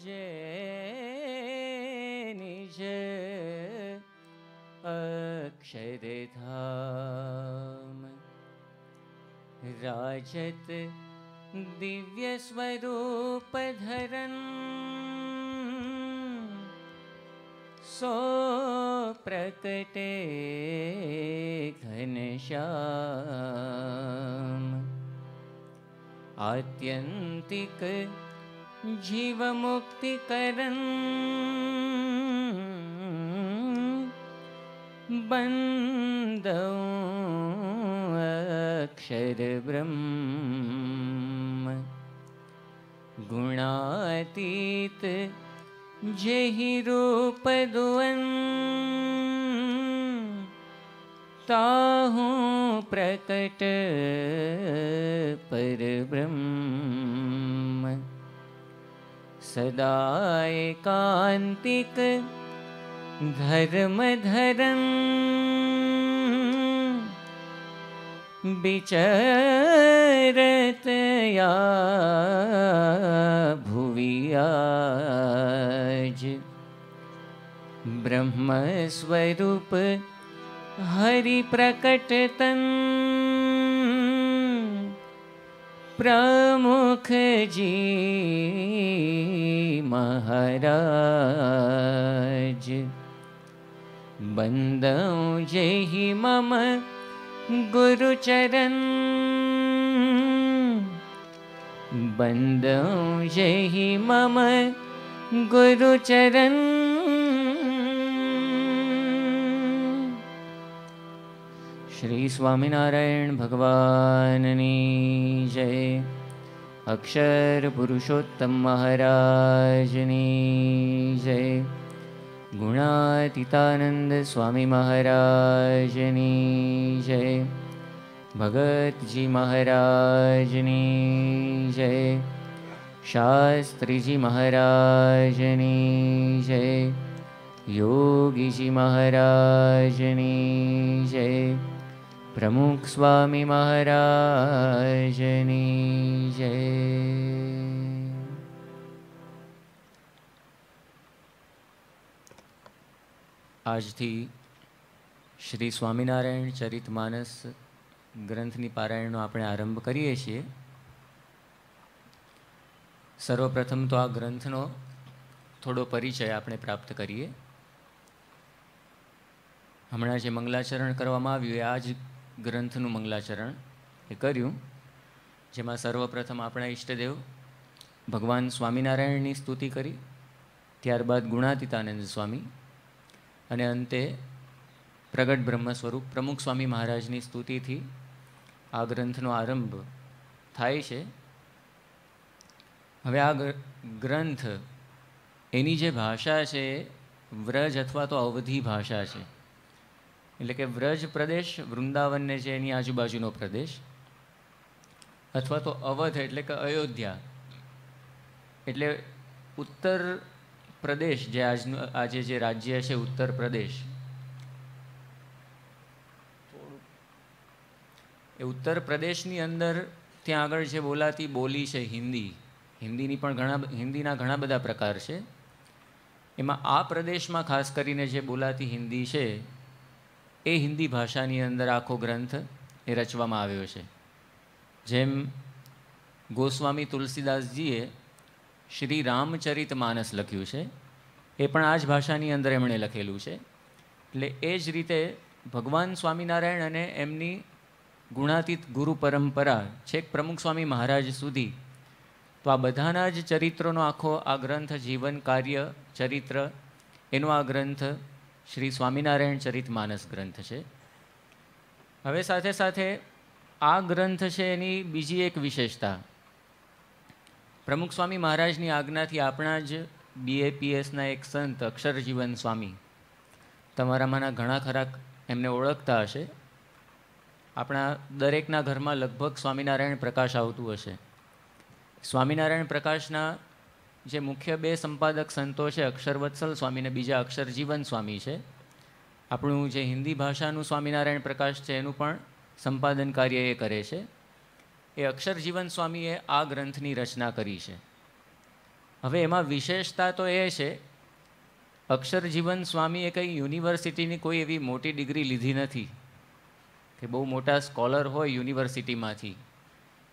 જે નિજ અક્ષરધામ રાજત દિવ્ય સ્વરૂપ ધરન સો પ્રકટે ઘનશ્યામ આત્યંતિક જીવ મુક્તિ કરન બંદૌ અક્ષર બ્રહ્મ ગુણાતીત જેહી રૂપ દુઅન તાહું પ્રકટ પરબ્રહ્મ સદા એકાંતિક ધર્મ ધરન વિચરત યા ભુવિ આજ બ્રહ્મ સ્વરૂપ હરિ પ્રકટ તન પ્રમુખજી મહારાજ બંદૌ જેહી મમ ગુરુચરણ બંદૌ જેહી મમ ગુરુચરણ શ્રી સ્વામિનારાયણ ભગવાનની જય અક્ષર પુરુષોત્તમ મહારાજની જય ગુણાતીતાનંદ સ્વામી મહારાજની જય ભગતજી મહારાજની જય શાસ્ત્રીજી મહારાજની જય યોગીજી મહારાજની જય પ્રમુખ સ્વામી મહારાજની જય. આજથી શ્રી સ્વામિનારાયણ ચરિતમાનસ ગ્રંથની પારાયણનો આપણે આરંભ કરીએ છીએ. સર્વપ્રથમ તો આ ગ્રંથનો થોડો પરિચય આપણે પ્રાપ્ત કરીએ. હમણાં જે મંગલાચરણ કરવામાં આવ્યું એ આ જ ગ્રંથનું મંગલાચરણ એ કર્યું, જેમાં સર્વપ્રથમ આપણા ઈષ્ટદેવ ભગવાન સ્વામિનારાયણની સ્તુતિ કરી, ત્યારબાદ ગુણાતીતાનંદ સ્વામી અને અંતે પ્રગટ બ્રહ્મ સ્વરૂપ પ્રમુખ સ્વામી મહારાજની સ્તુતિથી આ ગ્રંથનો આરંભ થાય છે. હવે આ ગ્રંથ એની જે ભાષા છે વ્રજ અથવા તો અવધી ભાષા છે. એટલે કે વ્રજ પ્રદેશ, વૃંદાવનને જે એની આજુબાજુનો પ્રદેશ, અથવા તો અવધ એટલે કે અયોધ્યા, એટલે ઉત્તર પ્રદેશ જે આજે જે રાજ્ય છે ઉત્તર પ્રદેશ, એ ઉત્તર પ્રદેશની અંદર ત્યાં આગળ જે બોલાતી બોલી છે હિન્દીના ઘણા બધા પ્રકાર છે. એમાં આ પ્રદેશમાં ખાસ કરીને જે બોલાતી હિન્દી છે એ હિન્દી ભાષાની અંદર આખો ગ્રંથ એ રચવામાં આવ્યો છે. જેમ ગોસ્વામી તુલસીદાસજીએ શ્રી રામચરિત માનસ લખ્યું છે, એ પણ આ જ ભાષાની અંદર એમણે લખેલું છે. એટલે એ જ રીતે ભગવાન સ્વામિનારાયણ અને એમની ગુણાતીત ગુરુ પરંપરા છેક પ્રમુખ સ્વામી મહારાજ સુધી, તો આ બધાના જ ચરિત્રોનો આખો આ ગ્રંથ, જીવન કાર્ય ચરિત્ર, એનો આ ગ્રંથ શ્રી સ્વામિનારાયણ ચરિત માનસ ગ્રંથ છે. હવે સાથે સાથે આ ગ્રંથ છે એની બીજી એક વિશેષતા, પ્રમુખ સ્વામી મહારાજની આજ્ઞાથી આપણા જ BAPSના એક સંત અક્ષરજીવન સ્વામી, તમારામાંના ઘણા ખરા એમને ઓળખતા હશે. આપણા દરેકના ઘરમાં લગભગ સ્વામિનારાયણ પ્રકાશ આવતું હશે. સ્વામિનારાયણ પ્રકાશના જે મુખ્ય બે સંપાદક સંતો છે, અક્ષરવત્સલ સ્વામી અને બીજા અક્ષરજીવન સ્વામી છે. આપણું જે હિન્દી ભાષાનું સ્વામિનારાયણ પ્રકાશ છે એનું પણ સંપાદન કાર્ય એ કરે છે. એ અક્ષરજીવન સ્વામીએ આ ગ્રંથની રચના કરી છે. હવે એમાં વિશેષતા તો એ છે, અક્ષરજીવન સ્વામીએ કંઈ યુનિવર્સિટીની કોઈ એવી મોટી ડિગ્રી લીધી નથી કે બહુ મોટા સ્કોલર હોય યુનિવર્સિટીમાંથી,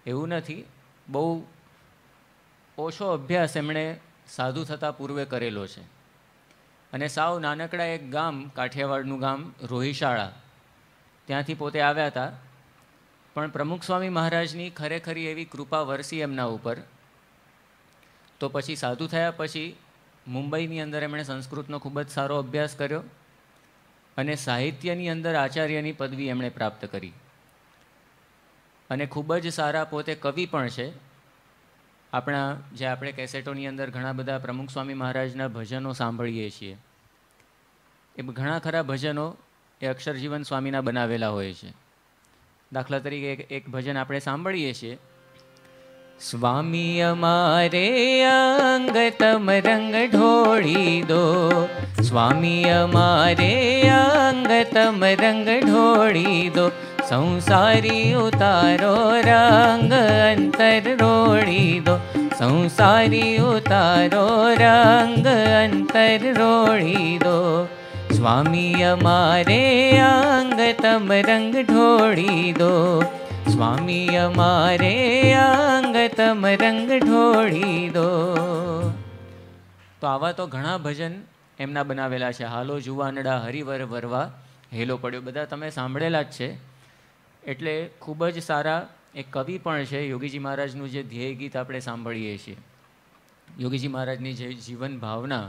એવું નથી. બહુ ઓછો અભ્યાસ એમણે સાધુ થતાં પૂર્વે કરેલો છે. અને સાવ નાનકડા એક ગામ, કાઠિયાવાડનું ગામ રોહિશાળા, ત્યાંથી પોતે આવ્યા હતા. પણ પ્રમુખ સ્વામી મહારાજની ખરેખરી એવી કૃપા વરસી એમના ઉપર. તો પછી સાધુ થયા પછી મુંબઈની અંદર એમણે સંસ્કૃતનો ખૂબ જ સારો અભ્યાસ કર્યો અને સાહિત્યની અંદર આચાર્યની પદવી એમણે પ્રાપ્ત કરી. અને ખૂબ જ સારા પોતે કવિ પણ છે. આપણા જે આપણે કેસેટોની અંદર ઘણા બધા પ્રમુખ સ્વામી મહારાજના ભજનો સાંભળીએ છીએ, એ ઘણા ખરા ભજનો એ અક્ષરજીવન સ્વામીના બનાવેલા હોય છે. દાખલા તરીકે એક ભજન આપણે સાંભળીએ છીએ, સ્વામી અમારે અંગ તમ રંગ ઢોળી દો, સ્વામી અમારે અંગ તમ રંગ ઢોળી દો, સંસારી ઉતારો રંગ અંતર રોળી દો, સંસારી ઉતારો રંગ અંતર રોળી દો, સ્વામી અમારે અંગ તમ રંગ ઢોળી દો, સ્વામી અમારે અંગ તમ રંગ ઢોળી દો. તો આવા તો ઘણા ભજન એમના બનાવેલા છે. હાલો જુવાનડા હરિવર વરવા હેલો પડ્યો, બધા તમે સાંભળેલા જ છે. એટલે ખૂબ જ સારા એક કવિ પણ છે. યોગીજી મહારાજનું જે ધ્યેય ગીત આપણે સાંભળીએ છીએ, યોગીજી મહારાજની જે જીવન ભાવના,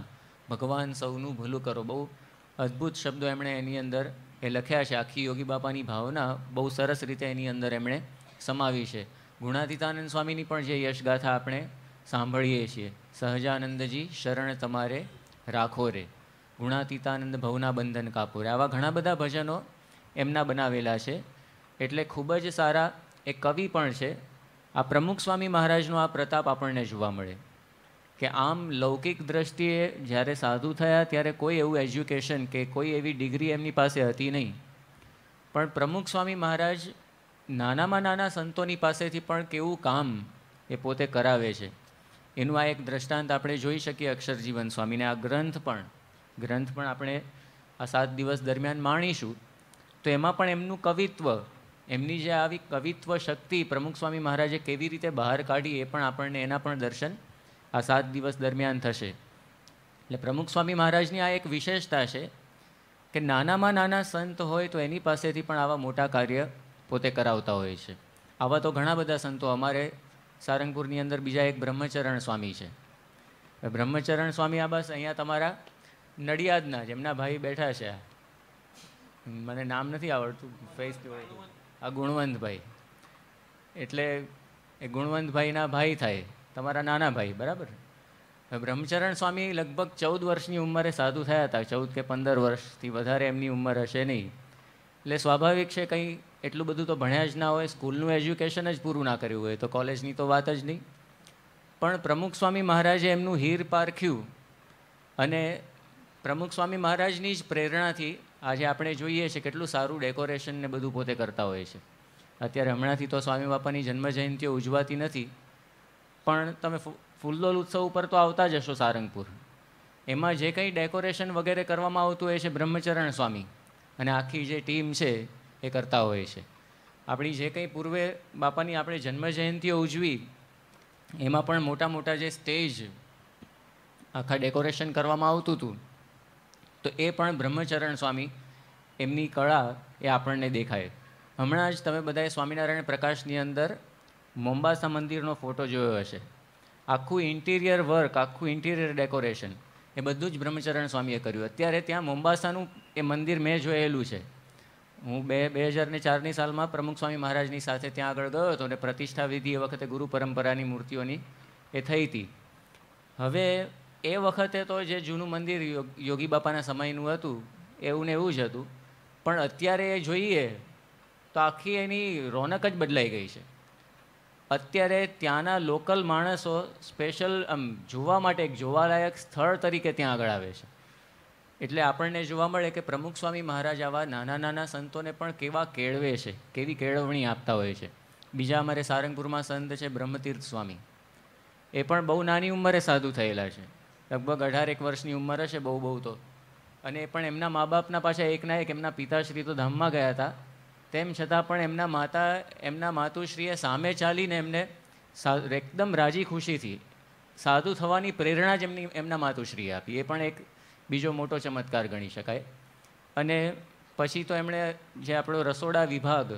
ભગવાન સૌનું ભલું કરો, બહુ અદ્ભુત શબ્દો એમણે એની અંદર એ લખ્યા છે. આખી યોગી બાપાની ભાવના બહુ સરસ રીતે એની અંદર એમણે સમાવી છે. ગુણાતીતાનંદ સ્વામીની પણ જે યશગાથા આપણે સાંભળીએ છીએ, સહજાનંદજી શરણ તમારે રાખો રે, ગુણાતીતાનંદ ભવના બંધન કાપો રે, આવા ઘણા બધા ભજનો એમના બનાવેલા છે. એટલે ખૂબ જ સારા એક કવિ પણ છે. આ પ્રમુખ સ્વામી મહારાજનો આ પ્રતાપ આપણને જોવા મળે કે આમ લૌકિક દ્રષ્ટિએ જ્યારે સાધુ થયા ત્યારે કોઈ એવું એજ્યુકેશન કે કોઈ એવી ડિગ્રી એમની પાસે હતી નહીં. પણ પ્રમુખ સ્વામી મહારાજ નાનામાં નાના સંતોની પાસેથી પણ કેવું કામ એ પોતે કરાવે છે, એનું આ એક દ્રષ્ટાંત આપણે જોઈ શકીએ અક્ષરજીવન સ્વામીને. આ ગ્રંથ પણ આપણે આ 7 દિવસ દરમિયાન માણીશું. તો એમાં પણ એમનું કવિત્વ, એમની જે આવી કવિત્વ શક્તિ પ્રમુખ સ્વામી મહારાજે કેવી રીતે બહાર કાઢી, એ પણ આપણને એના પણ દર્શન આ 7 દિવસ દરમિયાન થશે. એટલે પ્રમુખ સ્વામી મહારાજની આ એક વિશેષતા છે કે નાનામાં નાના સંત હોય તો એની પાસેથી પણ આવા મોટા કાર્ય પોતે કરાવતા હોય છે. આવા તો ઘણા બધા સંતો, અમારે સારંગપુરની અંદર બીજા એક બ્રહ્મચરણ સ્વામી છે. બ્રહ્મચરણ સ્વામી આ બસ અહીંયા તમારા નડિયાદના, જેમના ભાઈ બેઠા છે, મને નામ નથી આવડતું, ફેસ આ ગુણવંતભાઈ, એટલે એ ગુણવંતભાઈના ભાઈ થાય, તમારા નાના ભાઈ, બરાબર. બ્રહ્મચરણ સ્વામી લગભગ 14 વર્ષની ઉંમરે સાધુ થયા હતા, 14 કે 15 વર્ષથી વધારે એમની ઉંમર હશે નહીં. એટલે સ્વાભાવિક છે, કંઈ એટલું બધું તો ભણ્યા જ ના હોય, સ્કૂલનું એજ્યુકેશન જ પૂરું ના કર્યું હોય, તો કોલેજની તો વાત જ નહીં. પણ પ્રમુખ સ્વામી મહારાજે એમનું હીર પારખ્યું અને પ્રમુખ સ્વામી મહારાજની જ પ્રેરણાથી આજે આપણે જોઈએ છીએ કેટલું સારું ડેકોરેશન ને બધું પોતે કરતા હોય છે. અત્યારે હમણાંથી તો સ્વામી બાપાની જન્મજયંતિઓ ઉજવાતી નથી, પણ તમે ફૂલદોલ ઉત્સવ ઉપર તો આવતા જ હશો સારંગપુર. એમાં જે કંઈ ડેકોરેશન વગેરે કરવામાં આવતું હોય છે બ્રહ્મચરણ સ્વામી અને આખી જે ટીમ છે એ કરતા હોય છે. આપણી જે કંઈ પૂર્વે બાપાની આપણે જન્મજયંતિઓ ઉજવી, એમાં પણ મોટા મોટા જે સ્ટેજ આખા ડેકોરેશન કરવામાં આવતું હતું, તો એ પણ બ્રહ્મચરણ સ્વામી એમની કળા એ આપણને દેખાય. હમણાં જ તમે બધાએ સ્વામિનારાયણ પ્રકાશની અંદર મોમ્બાસા મંદિરનો ફોટો જોયો હશે. આખું ઇન્ટિરિયર વર્ક, આખું ઇન્ટિરિયર ડેકોરેશન એ બધું જ બ્રહ્મચરણ સ્વામીએ કર્યું. અત્યારે ત્યાં મોમ્બાસાનું એ મંદિર મેં જોયેલું છે. હું 2004ની સાલમાં પ્રમુખ સ્વામી મહારાજની સાથે ત્યાં આગળ ગયો હતો અને પ્રતિષ્ઠા વિધિ એ વખતે ગુરુ પરંપરાની મૂર્તિઓની એ થઈ હતી. હવે એ વખતે તો જે જૂનું મંદિર યોગી બાપાના સમયનું હતું એવું ને એવું જ હતું, પણ અત્યારે એ જોઈએ તો આખી એની રોનક જ બદલાઈ ગઈ છે. અત્યારે ત્યાંના લોકલ માણસો સ્પેશિયલ જોવા માટે એક જોવાલાયક સ્થળ તરીકે ત્યાં આગળ આવે છે. એટલે આપણને જોવા મળે કે પ્રમુખ સ્વામી મહારાજ આવા નાના નાના સંતોને પણ કેવા કેળવે છે, કેવી કેળવણી આપતા હોય છે. બીજા અમારે સારંગપુરમાં સંત છે બ્રહ્મતીર્થ સ્વામી, એ પણ બહુ નાની ઉંમરે સાધુ થયેલા છે, લગભગ 18 વર્ષની ઉંમર હશે બહુ બહુ તો. અને એ પણ એમના મા બાપના પાછા એકના એક એમના પિતાશ્રી તો ધામમાં ગયા હતા, તેમ છતાં પણ એમના માતુશ્રીએ સામે ચાલીને એમને એકદમ રાજી ખુશીથી સાધુ થવાની પ્રેરણા જ એમના માતુશ્રીએ આપી. એ પણ એક બીજો મોટો ચમત્કાર ગણી શકાય. અને પછી તો એમણે જે આપણો રસોડા વિભાગ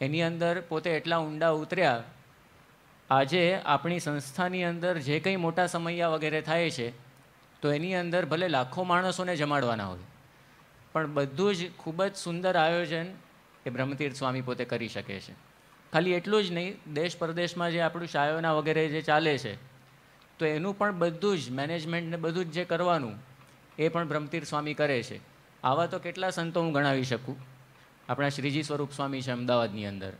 એની અંદર પોતે એટલા ઊંડા ઉતર્યા. આજે આપણી સંસ્થાની અંદર જે કંઈ મોટા સમૈયા વગેરે થાય છે તો એની અંદર ભલે લાખો માણસોને જમાડવાના હોય, પણ બધું જ ખૂબ જ સુંદર આયોજન એ બ્રહ્મતીર્થ સ્વામી પોતે કરી શકે છે. ખાલી એટલું જ નહીં, દેશ પરદેશમાં જે આપણું શાયોના વગેરે જે ચાલે છે તો એનું પણ બધું જ મેનેજમેન્ટને બધું જ જે કરવાનું એ પણ બ્રહ્મતીર્થ સ્વામી કરે છે. આવા તો કેટલા સંતો હું ગણાવી શકું. આપણા શ્રીજી સ્વરૂપ સ્વામી છે અમદાવાદની અંદર,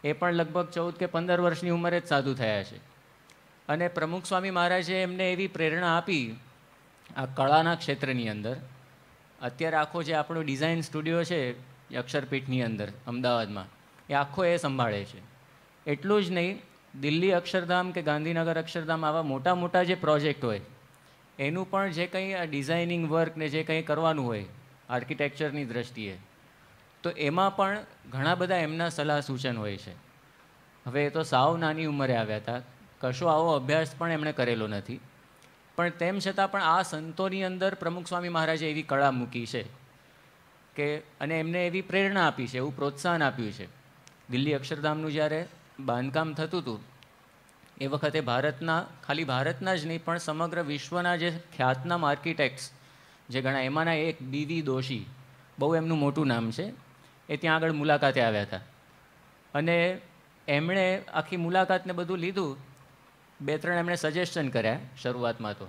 એ પણ લગભગ 14 કે 15 વર્ષની ઉંમરે જ સાધુ થયા છે. અને પ્રમુખ સ્વામી મહારાજે એમને એવી પ્રેરણા આપી આ કળાના ક્ષેત્રની અંદર. અત્યારે આખો જે આપણો ડિઝાઇન સ્ટુડિયો છે અક્ષરપીઠની અંદર અમદાવાદમાં, એ આખો એ સંભાળે છે. એટલું જ નહીં, દિલ્હી અક્ષરધામ કે ગાંધીનગર અક્ષરધામ આવા મોટા મોટા જે પ્રોજેક્ટ હોય એનું પણ જે કંઈ આ ડિઝાઇનિંગ વર્ક ને જે કંઈ કરવાનું હોય આર્કિટેક્ચરની દ્રષ્ટિએ, તો એમાં પણ ઘણા બધા એમના સલાહ સૂચન હોય છે. હવે એ તો સાવ નાની ઉંમરે આવ્યા હતા, કશો આવો અભ્યાસ પણ એમણે કરેલો નથી, પણ તેમ છતાં પણ આ સંતોની અંદર પ્રમુખ સ્વામી મહારાજે એવી કળા મૂકી છે કે, અને એમને એવી પ્રેરણા આપી છે, એવું પ્રોત્સાહન આપ્યું છે. દિલ્હી અક્ષરધામનું જ્યારે બાંધકામ થતું હતું એ વખતે ખાલી ભારતના જ નહીં પણ સમગ્ર વિશ્વના જે ખ્યાતનામ આર્કિટેક્ટ્સ જે ઘણા, એમાંના એક BV દોશી, બહુ એમનું મોટું નામ છે, એ ત્યાં આગળ મુલાકાતે આવ્યા હતા. અને એમણે આખી મુલાકાતને બધું લીધું. 2-3 એમણે સજેશન કર્યા શરૂઆતમાં. તો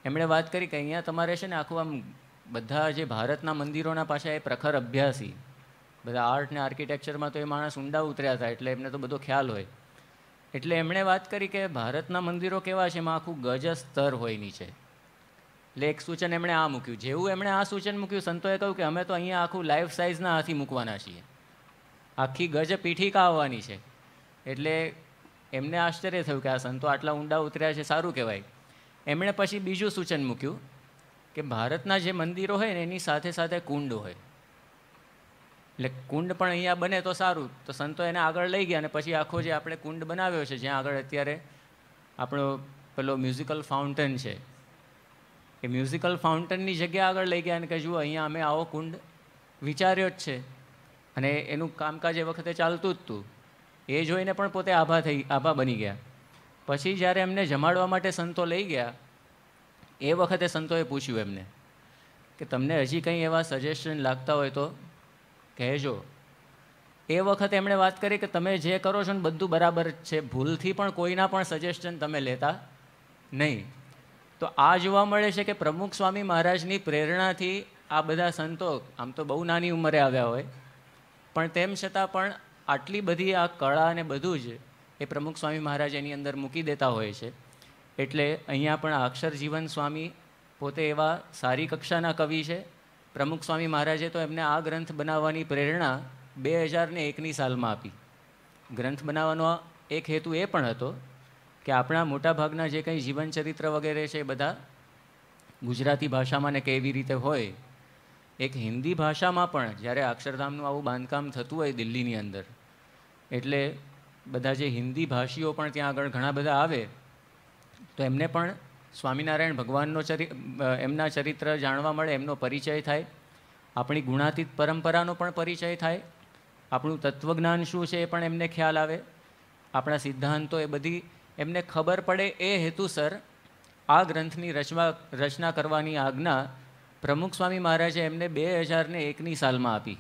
એમણે વાત કરી કે અહીંયા તમારે છે ને આખું આમ બધા જે ભારતના મંદિરોના પાછા એ પ્રખર અભ્યાસી, બધા આર્ટ ને આર્કિટેક્ચરમાં તો એ માણસ ઊંડા ઉતર્યા હતા, એટલે એમને તો બધો ખ્યાલ હોય. એટલે એમણે વાત કરી કે ભારતના મંદિરો કેવા છે, એમાં આખું ગજ સ્તર હોય નીચે. એટલે એક સૂચન એમણે આ મૂક્યું. જેવું એમણે આ સૂચન મૂક્યું, સંતોએ કહ્યું કે અમે તો અહીંયા આખું લાઈફ સાઇઝના હાથી મૂકવાના છીએ, આખી ગજ પીઠિકા આવવાની છે. એટલે એમને આશ્ચર્ય થયું કે આ સંતો આટલા ઊંડા ઉતર્યા છે, સારું કહેવાય. એમણે પછી બીજું સૂચન મૂક્યું કે ભારતના જે મંદિરો હોય ને એની સાથે સાથે કુંડ હોય, એટલે કુંડ પણ અહીંયા બને તો સારું. તો સંતો એને આગળ લઈ ગયા અને પછી આખો જે આપણે કુંડ બનાવ્યો છે જ્યાં આગળ અત્યારે આપણો પેલો મ્યુઝિકલ ફાઉન્ટેન છે, એ મ્યુઝિકલ ફાઉન્ટેનની જગ્યા આગળ લઈ ગયા અને કે જુઓ અહીંયા અમે આવો કુંડ વિચાર્યો જ છે. અને એનું કામકાજ એ વખતે ચાલતું જ હતું. એ જોઈને પણ પોતે આભા બની ગયા. પછી જ્યારે એમને જમાડવા માટે સંતો લઈ ગયા એ વખતે સંતોએ પૂછ્યું એમને કે તમને હજી કંઈ એવા સજેશન લાગતા હોય તો કહેજો. એ વખતે એમણે વાત કરી કે તમે જે કરો છો ને બધું બરાબર જ છે, ભૂલથી પણ કોઈના પણ સજેશન તમે લેતા નહીં. તો આ જોવા મળે છે કે પ્રમુખ સ્વામી મહારાજની પ્રેરણાથી આ બધા સંતો આમ તો બહુ નાની ઉંમરે આવ્યા હોય, પણ તેમ છતાં પણ આટલી બધી આ કળા અને બધું જ એ પ્રમુખ સ્વામી મહારાજ એની અંદર મૂકી દેતા હોય છે. એટલે અહીંયા પણ આ અક્ષરજીવન સ્વામી પોતે એવા સારી કક્ષાના કવિ છે. પ્રમુખ સ્વામી મહારાજે તો એમને આ ગ્રંથ બનાવવાની પ્રેરણા 2001ની સાલમાં આપી. ગ્રંથ બનાવવાનો એક હેતુ એ પણ હતો કે આપણા મોટાભાગના જે કંઈ જીવનચરિત્ર વગેરે છે એ બધા ગુજરાતી ભાષામાં ને કેવી રીતે હોય, એક હિન્દી ભાષામાં પણ જ્યારે અક્ષરધામનું આવું બાંધકામ થતું હોય દિલ્હીની અંદર, એટલે બધા જે હિન્દી ભાષીઓ પણ ત્યાં આગળ ઘણા બધા આવે તો એમને પણ સ્વામિનારાયણ ભગવાનનો એમના ચરિત્ર જાણવા મળે, એમનો પરિચય થાય, આપણી ગુણાતીત પરંપરાનો પણ પરિચય થાય, આપણું તત્વજ્ઞાન શું છે એ પણ એમને ખ્યાલ આવે, આપણા સિદ્ધાંતો એ બધી એમને ખબર પડે. એ હેતુસર આ ગ્રંથની રચના કરવાની આજ્ઞા પ્રમુખ સ્વામી મહારાજે એમને 2001ની સાલમાં આપી.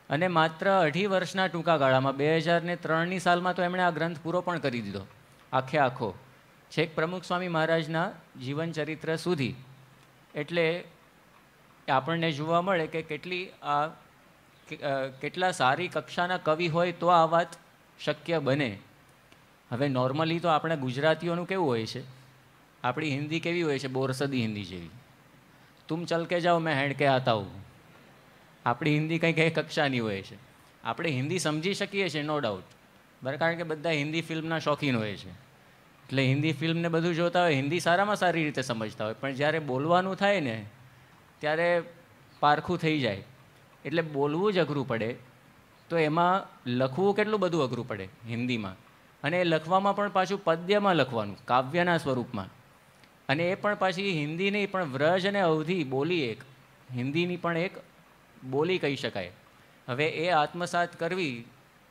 અને માત્ર 2.5 વર્ષના ટૂંકા ગાળામાં 2003ની સાલમાં તો એમણે આ ગ્રંથ પૂરો પણ કરી દીધો, આખો છેક પ્રમુખ સ્વામી મહારાજના જીવનચરિત્ર સુધી. એટલે આપણને જોવા મળે કે કેટલા સારી કક્ષાના કવિ હોય તો આ વાત શક્ય બને. હવે નોર્મલી તો આપણે ગુજરાતીઓનું કેવું હોય છે, આપણી હિન્દી કેવી હોય છે, બોરસદી હિન્દી જેવી, તુમ ચલ કે જાઓ મેં હેડ કે આતા હું. આપણી હિન્દી કંઈક એ કક્ષાની હોય છે. આપણે હિન્દી સમજી શકીએ છીએ નો ડાઉટ, બરાબર, કારણ કે બધા હિન્દી ફિલ્મના શોખીન હોય છે. એટલે હિન્દી ફિલ્મને બધું જોતા હોય, હિન્દી સારામાં સારી રીતે સમજતા હોય, પણ જ્યારે બોલવાનું થાય ને ત્યારે પારખું થઈ જાય. એટલે બોલવું જ અઘરું પડે, તો એમાં લખવું કેટલું બધું અઘરું પડે હિન્દીમાં. અને એ લખવામાં પણ પાછું પદ્યમાં લખવાનું, કાવ્યના સ્વરૂપમાં. અને એ પણ પાછી હિન્દી નહીં, પણ વ્રજ અને અવધિ બોલી એક હિન્દીની પણ એક બોલી કહી શકાય. હવે એ આત્મસાત કરવી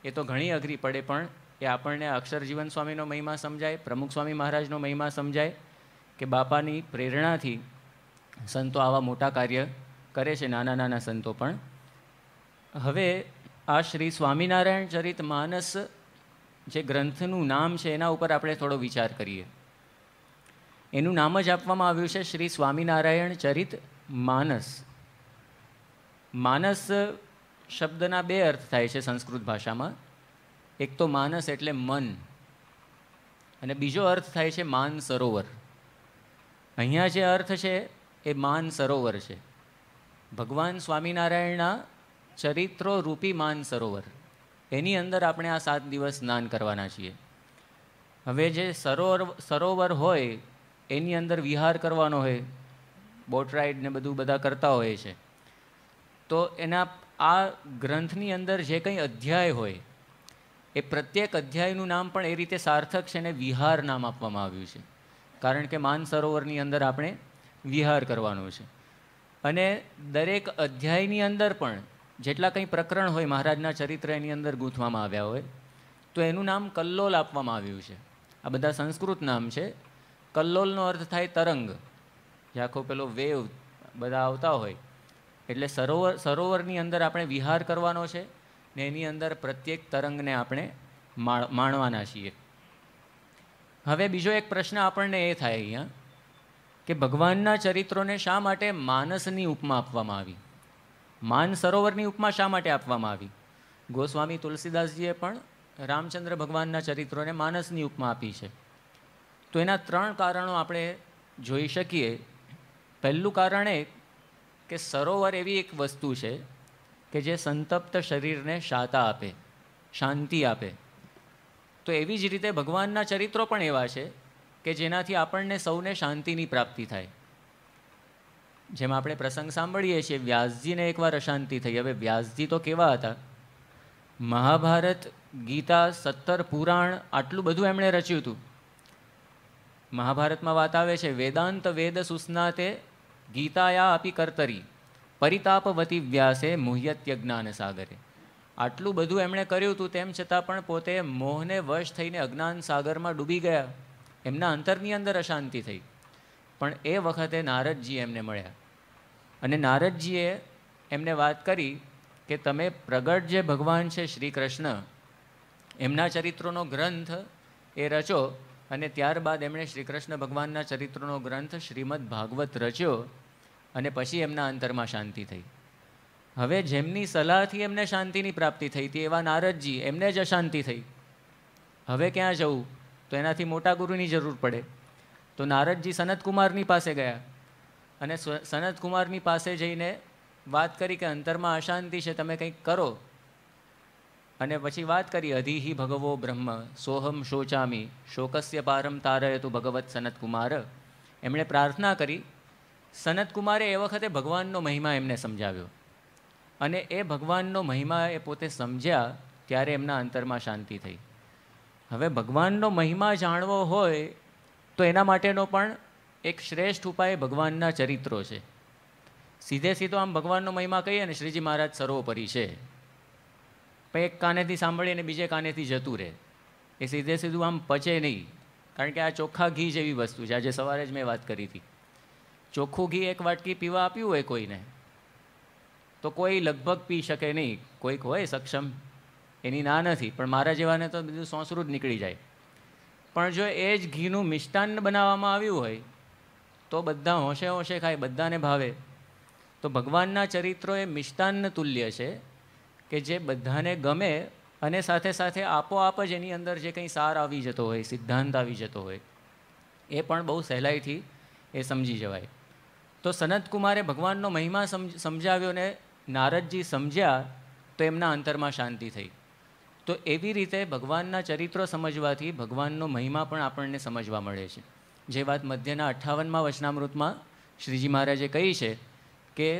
એ તો ઘણી અઘરી પડે, પણ એ આપણને અક્ષરજીવન સ્વામીનો મહિમા સમજાય, પ્રમુખ સ્વામી મહારાજનો મહિમા સમજાય કે બાપાની પ્રેરણાથી સંતો આવા મોટા કાર્ય કરે છે, નાના નાના સંતો પણ. હવે આ શ્રી સ્વામિનારાયણ ચરિત માનસ જે ગ્રંથનું નામ છે એના ઉપર આપણે થોડો વિચાર કરીએ. એનું નામ જ આપવામાં આવ્યું છે શ્રી સ્વામિનારાયણ ચરિત માનસ. માનસ શબ્દના બે અર્થ થાય છે સંસ્કૃત ભાષામાં. એક તો માનસ એટલે મન, અને બીજો અર્થ થાય છે માન સરોવર. અહીંયા જે અર્થ છે એ માન સરોવર છે. ભગવાન સ્વામિનારાયણના ચરિત્રો રૂપી માન સરોવર, એની અંદર આપણે આ 7 દિવસ સ્નાન કરવાના છીએ. હવે જે સરોવર હોય એની અંદર વિહાર કરવાનો હોય, બોટ રાઈડ ને બધું બધા કરતા હોય છે. તો એના આ ગ્રંથની અંદર જે કંઈ અધ્યાય હોય એ પ્રત્યેક અધ્યાયનું નામ પણ એ રીતે સાર્થક છે ને વિહાર નામ આપવામાં આવ્યું છે. કારણ કે માન સરોવરની અંદર આપણે વિહાર કરવાનું છે. અને દરેક અધ્યાયની અંદર પણ જેટલા કંઈ પ્રકરણ હોય મહારાજના ચરિત્ર એની અંદર ગૂંથવામાં આવ્યા હોય, તો એનું નામ કલ્લોલ આપવામાં આવ્યું છે. આ બધા સંસ્કૃત નામ છે. કલ્લોલનો અર્થ થાય તરંગ, જે આખો પેલો વેવ બધા આવતા હોય. એટલે સરોવરની અંદર આપણે વિહાર કરવાનો છે ને એની અંદર પ્રત્યેક તરંગને આપણે માણવાના છીએ. હવે બીજો એક પ્રશ્ન આપણને એ થાય અહીંયા કે ભગવાનના ચરિત્રોને શા માટે માનસની ઉપમા આપવામાં આવી? માન સરોવરની ઉપમા શા માટે આપવામાં આવી? ગોસ્વામી તુલસીદાસજીએ પણ રામચંદ્ર ભગવાનના ચરિત્રોને માનસની ઉપમા આપી છે. તો એના 3 કારણો આપણે જોઈ શકીએ. પહેલું કારણ એ કે સરોવર એવી એક વસ્તુ છે કે જે સંતપ્ત શરીરને શાતા આપે, શાંતિ આપે. તો એવી જ રીતે ભગવાનના ચરિત્રો પણ એવા છે કે જેનાથી આપણને સૌને શાંતિની પ્રાપ્તિ થાય. જેમ આપણે પ્રસંગ સાંભળીએ છીએ, વ્યાસજીને એકવાર અશાંતિ થઈ. હવે વ્યાસજી તો કેવા હતા, મહાભારત, ગીતા, 17 પુરાણ આટલું બધું એમણે રચ્યું હતું. મહાભારતમાં વાત આવે છે, વેદાંત વેદ સુસ્નાતે ગીતાયા આપી કર્તરી પરિતાપવતી વ્યાસે મુહ્યત્ય જ્ઞાન સાગરે. આટલું બધું એમણે કર્યું હતું, તેમ છતાં પણ પોતે મોહને વશ થઈને અજ્ઞાન સાગરમાં ડૂબી ગયા. એમના અંતરની અંદર અશાંતિ થઈ. પણ એ વખતે નારદજી એમને મળ્યા અને નારદજીએ એમને વાત કરી કે તમે પ્રગટ જે ભગવાન છે શ્રી કૃષ્ણ, એમના ચરિત્રોનો ગ્રંથ એ રચો. અને ત્યારબાદ એમણે શ્રી કૃષ્ણ ભગવાનના ચરિત્રનો ગ્રંથ શ્રીમદ ભાગવત રચ્યો અને પછી એમના અંતરમાં શાંતિ થઈ. હવે જેમની સલાહથી એમને શાંતિની પ્રાપ્તિ થઈ હતી એવા નારદજી, એમને જ અશાંતિ થઈ. હવે ક્યાં જવું? તો એનાથી મોટા ગુરુની જરૂર પડે. તો નારદજી સનતકુમારની પાસે ગયા અને સનતકુમારની પાસે જઈને વાત કરી કે અંતરમાં અશાંતિ છે, તમે કંઈક કરો. અને પછી વાત કરી, અધિહિ ભગવો બ્રહ્મ સોહમ શોચામી શોકસ્ય પારમ તારયતુ ભગવત સનતકુમાર. એમણે પ્રાર્થના કરી. સનતકુમારે એ વખતે ભગવાનનો મહિમા એમને સમજાવ્યો અને એ ભગવાનનો મહિમા એ પોતે સમજ્યા ત્યારે એમના અંતરમાં શાંતિ થઈ. હવે ભગવાનનો મહિમા જાણવો હોય તો એના માટેનો પણ એક શ્રેષ્ઠ ઉપાય ભગવાનના ચરિત્રો છે. સીધે સીધો આમ ભગવાનનો મહિમા કહીએ ને, શ્રીજી મહારાજ સર્વોપરી છે, પણ એક કાનેથી સાંભળીએ અને બીજે કાનેથી જતું રહે. એ સીધે સીધું આમ પચે નહીં. કારણ કે આ ચોખ્ખા ઘી જેવી વસ્તુ છે. આજે સવારે જ મેં વાત કરી હતી. ચોખ્ખું ઘી એક વાટકી પીવા આપ્યું હોય કોઈને, તો કોઈ લગભગ પી શકે નહીં. કોઈક હોય સક્ષમ, એની ના નથી, પણ મારા જેવાને તો બધું સોંસરું જ નીકળી જાય. પણ જો એ જ ઘીનું મિષ્ટાન્ન બનાવવામાં આવ્યું હોય તો બધા હોંશે હોંશે ખાય, બધાને ભાવે. તો ભગવાનના ચરિત્રો એ મિષ્ટાન્ન તુલ્ય છે કે જે બધાને ગમે અને સાથે સાથે આપોઆપ જ એની અંદર જે કંઈ સાર આવી જતો હોય, સિદ્ધાંત આવી જતો હોય, એ પણ બહુ સહેલાઈથી એ સમજી જવાય. તો સનતકુમારે ભગવાનનો મહિમા સમજાવ્યો ને નારદજી સમજ્યા તો એમના અંતરમાં શાંતિ થઈ. તો એવી રીતે ભગવાનના ચરિત્રો સમજવાથી ભગવાનનો મહિમા પણ આપણને સમજવા મળે છે. જે વાત મધ્યના 58મા વચનામૃતમાં શ્રીજી મહારાજે કહી છે કે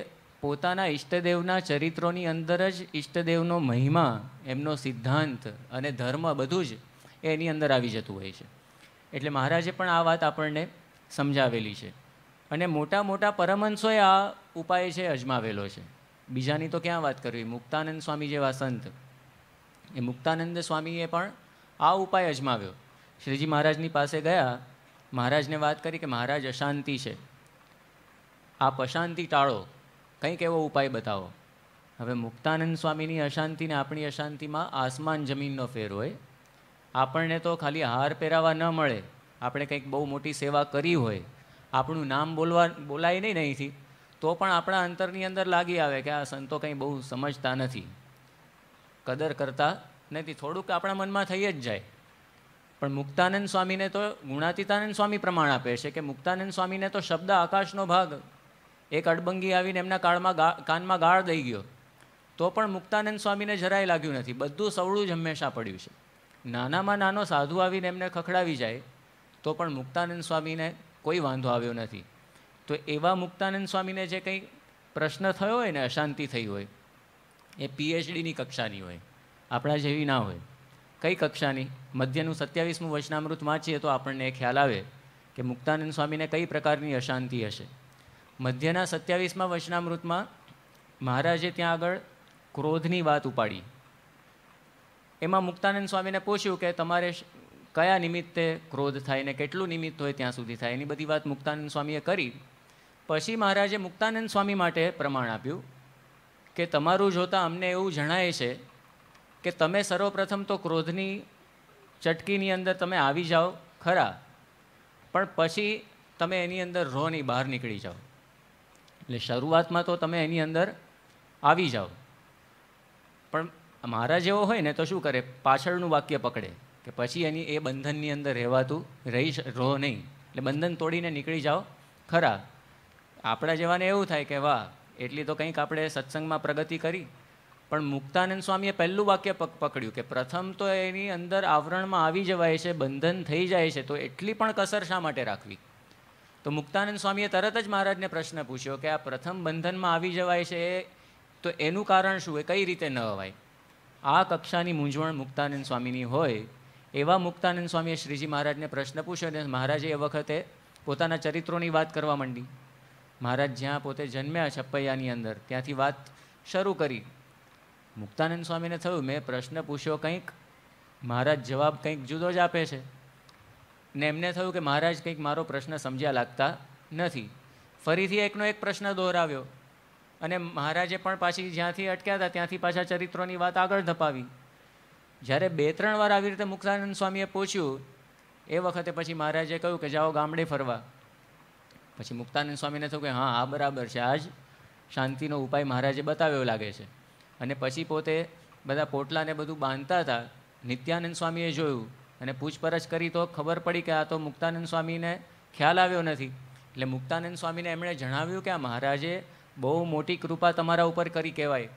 પોતાના ઈષ્ટદેવના ચરિત્રોની અંદર જ ઈષ્ટદેવનો મહિમા, એમનો સિદ્ધાંત અને ધર્મ બધું જ એની અંદર આવી જતું હોય છે. એટલે મહારાજે પણ આ વાત આપણને સમજાવેલી છે. અને મોટા મોટા પરમહંસોએ આ ઉપાય છે અજમાવેલો છે. બીજાની તો ક્યાં વાત કરવી. મુક્તાનંદ સ્વામી જેવા સંત, એ મુક્તાનંદ સ્વામીએ પણ આ ઉપાય અજમાવ્યો. શ્રીજી મહારાજની પાસે ગયા, મહારાજને વાત કરી કે મહારાજ અશાંતિ છે, આપ અશાંતિ ટાળો, કંઈક એવો ઉપાય બતાવો. હવે મુક્તાનંદ સ્વામીની અશાંતિ ને આપણી અશાંતિમાં આસમાન જમીનનો ફેર હોય. આપણને તો ખાલી હાર પહેરાવા ન મળે, આપણે કંઈક બહુ મોટી સેવા કરી હોય, આપણું નામ બોલાય નહીં અહીંથી, તો પણ આપણા અંતરની અંદર લાગી આવે કે આ સંતો કંઈ બહુ સમજતા નથી, કદર કરતા નથી, થોડુંક આપણા મનમાં થઈ જ જાય. પણ મુક્તાનંદ સ્વામીને તો ગુણાતીતાનંદ સ્વામી પ્રમાણ આપે છે કે મુક્તાનંદ સ્વામીને તો શબ્દ આકાશનો ભાગ, એક અડબંગી આવીને એમના કાનમાં ગાળ દઈ ગયો તો પણ મુક્તાનંદ સ્વામીને જરાય લાગ્યું નથી. બધું સવળું જ હંમેશા પડ્યું છે. નાનામાં નાનો સાધુ આવીને એમને ખખડાવી જાય તો પણ મુક્તાનંદ સ્વામીને કોઈ વાંધો આવ્યો નથી. તો એવા મુક્તાનંદ સ્વામીને જે કંઈ પ્રશ્ન થયો હોય ને, અશાંતિ થઈ હોય, એ PhDની કક્ષાની હોય, આપણા જેવી ના હોય. કઈ કક્ષાની? મધ્યનું 27મું વચનામૃત વાંચીએ તો આપણને ખ્યાલ આવે કે મુક્તાનંદ સ્વામીને કઈ પ્રકારની અશાંતિ હશે. મધ્યના 27મા વચનામૃતમાં મહારાજે ત્યાં આગળ ક્રોધની વાત ઉપાડી. એમાં મુક્તાનંદ સ્વામીને પૂછ્યું કે તમારે કયા નિમિત્તે ક્રોધ થાય ને કેટલું નિમિત્ત હોય ત્યાં સુધી થાય, એની બધી વાત મુક્તાનંદ સ્વામીએ કરી. પછી મહારાજે મુક્તાનંદ સ્વામી માટે પ્રમાણ આપ્યું કે તમારું જોતાં અમને એવું જણાય છે કે તમે સર્વપ્રથમ તો ક્રોધની ચટકીની અંદર તમે આવી જાઓ ખરા, પણ પછી તમે એની અંદર રહો નહીં, બહાર નીકળી જાઓ. એટલે શરૂઆતમાં તો તમે એની અંદર આવી જાઓ, પણ મહારાજ એવો હોય ને તો શું કરે, પાછળનું વાક્ય પકડે કે પછી એની એ બંધનની અંદર રહેવાતું રહો નહીં, એટલે બંધન તોડીને નીકળી જાઓ ખરા. આપણા જેવાને એવું થાય કે વાહ, એટલી તો કંઈક આપણે સત્સંગમાં પ્રગતિ કરી. પણ મુક્તાનંદ સ્વામીએ પહેલું વાક્ય પકડ્યું કે પ્રથમ તો એની અંદર આવરણમાં આવી જવાય છે, બંધન થઈ જાય છે, તો એટલી પણ કસર શા માટે રાખવી? તો મુક્તાનંદ સ્વામીએ તરત જ મહારાજને પ્રશ્ન પૂછ્યો કે આ પ્રથમ બંધનમાં આવી જવાય છે તો એનું કારણ શું, એ કઈ રીતે ન અવાય? આ કક્ષાની મૂંઝવણ મુક્તાનંદ સ્વામીની હોય એવા મુક્તાનંદ સ્વામીએ શ્રીજી મહારાજને પ્રશ્ન પૂછ્યો અને મહારાજે એ વખતે પોતાના ચરિત્રોની વાત કરવા માંડી. મહારાજ જ્યાં પોતે જન્મ્યા છપૈયાની અંદર, ત્યાંથી વાત શરૂ કરી. મુક્તાનંદ સ્વામીને થયું મેં પ્રશ્ન પૂછ્યો કંઈક, મહારાજ જવાબ કંઈક જુદો જ આપે છે, ને એમને થયું કે મહારાજ કંઈક મારો પ્રશ્ન સમજ્યા લાગતા નથી. ફરીથી એકનો એક પ્રશ્ન દોહરાવ્યો અને મહારાજે પણ પાછી જ્યાંથી અટક્યા હતા ત્યાંથી પાછા ચરિત્રોની વાત આગળ ધપાવી. જ્યારે 2-3 વાર આવી રીતે મુક્તાનંદ સ્વામીએ પૂછ્યું એ વખતે પછી મહારાજે કહ્યું કે જાઓ ગામડે ફરવા. પછી મુક્તાનંદ સ્વામીને થયું કે હા, આ બરાબર છે, આ જ શાંતિનો ઉપાય મહારાજે બતાવ્યો લાગે છે. અને પછી પોતે બધા પોટલાને બધું બાંધતા હતા, નિત્યાનંદ સ્વામીએ જોયું અને પૂછપરછ કરી તો ખબર પડી કે આ તો મુક્તાનંદ સ્વામીને ખ્યાલ આવ્યો નથી. એટલે મુક્તાનંદ સ્વામીને એમણે જણાવ્યું કે આ મહારાજે બહુ મોટી કૃપા તમારા ઉપર કરી કહેવાય.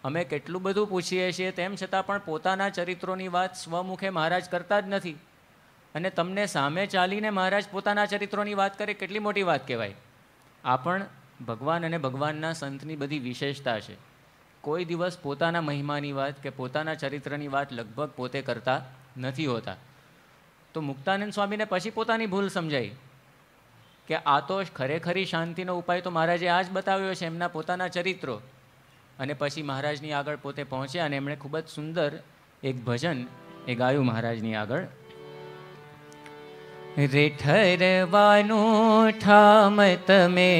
અમે કેટલું બધું પૂછીએ છીએ તેમ છતાં પણ પોતાના ચરિત્રોની વાત સ્વમુખે મહારાજ કરતા જ નથી, અને તમને સામે ચાલીને મહારાજ પોતાના ચરિત્રોની વાત કરે, કેટલી મોટી વાત કહેવાય. આ પણ ભગવાન અને ભગવાનના સંતની બધી વિશેષતા છે. કોઈ દિવસ પોતાના મહિમાની વાત કે પોતાના ચરિત્રની વાત લગભગ પોતે કરતા નથી હોતા. તો મુક્તાનંદ સ્વામીને પછી પોતાની ભૂલ સમજાઈ કે આ તો ખરેખરી શાંતિનો ઉપાય તો મહારાજે આ જ બતાવ્યો છે, એમના પોતાના ચરિત્રો. અને પછી મહારાજની આગળ પોતે પહોંચ્યા અને એમણે ખૂબ જ સુંદર એક ભજન એ ગાયું મહારાજની આગળ. રે ઠરવાનું ઠામ તમે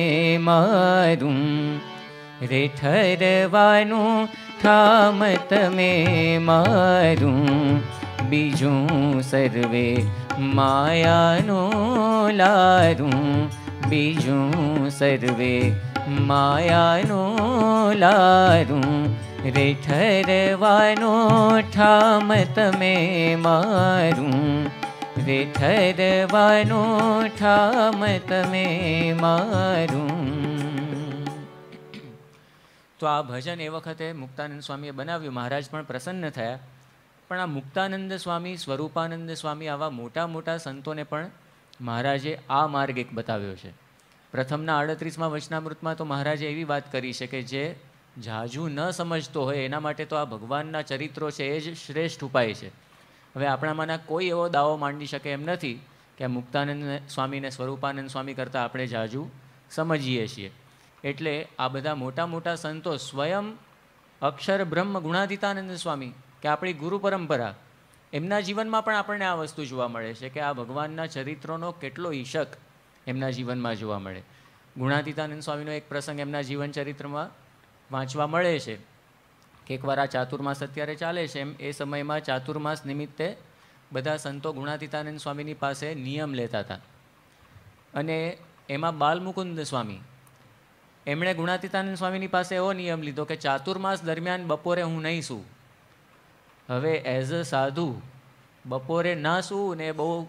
મારું, રે ઠરવાનું ઠામ તમે મારું, બીજું સર્વે માયાનું લારું, બીજું સર્વે માયાનું લારું, રે ઠરવાનું ઠામ તમે મારું, રે ઠરવાનું ઠામ તમે મારું. તો આ ભજન એ વખતે મુક્તાનંદ સ્વામીએ બનાવ્યું. મહારાજ પણ પ્રસન્ન થયા પણ આ મુક્તાનંદ સ્વામી, સ્વરૂપાનંદ સ્વામી, આવા મોટા મોટા સંતોને પણ મહારાજે આ માર્ગ એક બતાવ્યો છે. પ્રથમના 38માં વચનામૃતમાં તો મહારાજે એવી વાત કરી છે કે જે જાજુ ન સમજતો હોય એના માટે તો આ ભગવાનના ચરિત્રો છે એ જ શ્રેષ્ઠ ઉપાય છે. હવે આપણામાંના કોઈ એવો દાવો માંડી શકે એમ નથી કે આ મુક્તાનંદ સ્વામીને સ્વરૂપાનંદ સ્વામી કરતાં આપણે જાજુ સમજીએ છીએ. એટલે આ બધા મોટા મોટા સંતો, સ્વયં અક્ષર બ્રહ્મ ગુણાતીતાનંદ સ્વામી કે આપણી ગુરુ પરંપરા, એમના જીવનમાં પણ આપણને આ વસ્તુ જોવા મળે છે કે આ ભગવાનના ચરિત્રોનો કેટલો ઈશક એમના જીવનમાં જોવા મળે. ગુણાતીતાનંદ સ્વામીનો એક પ્રસંગ એમના જીવન ચરિત્રમાં વાંચવા મળે છે કે એકવાર આ ચાતુર્માસ અત્યારે ચાલે છે, એમ એ સમયમાં ચાતુર્માસ નિમિત્તે બધા સંતો ગુણાતીતાનંદ સ્વામીની પાસે નિયમ લેતા હતા. અને એમાં બાલમુકુંદ સ્વામી, એમણે ગુણાતીતાનંદ સ્વામીની પાસે એવો નિયમ લીધો કે ચાતુર્માસ દરમિયાન બપોરે હું નહીં સૂવું. હવે એઝ અ સાધુ બપોરે ના સૂવું ને બહુ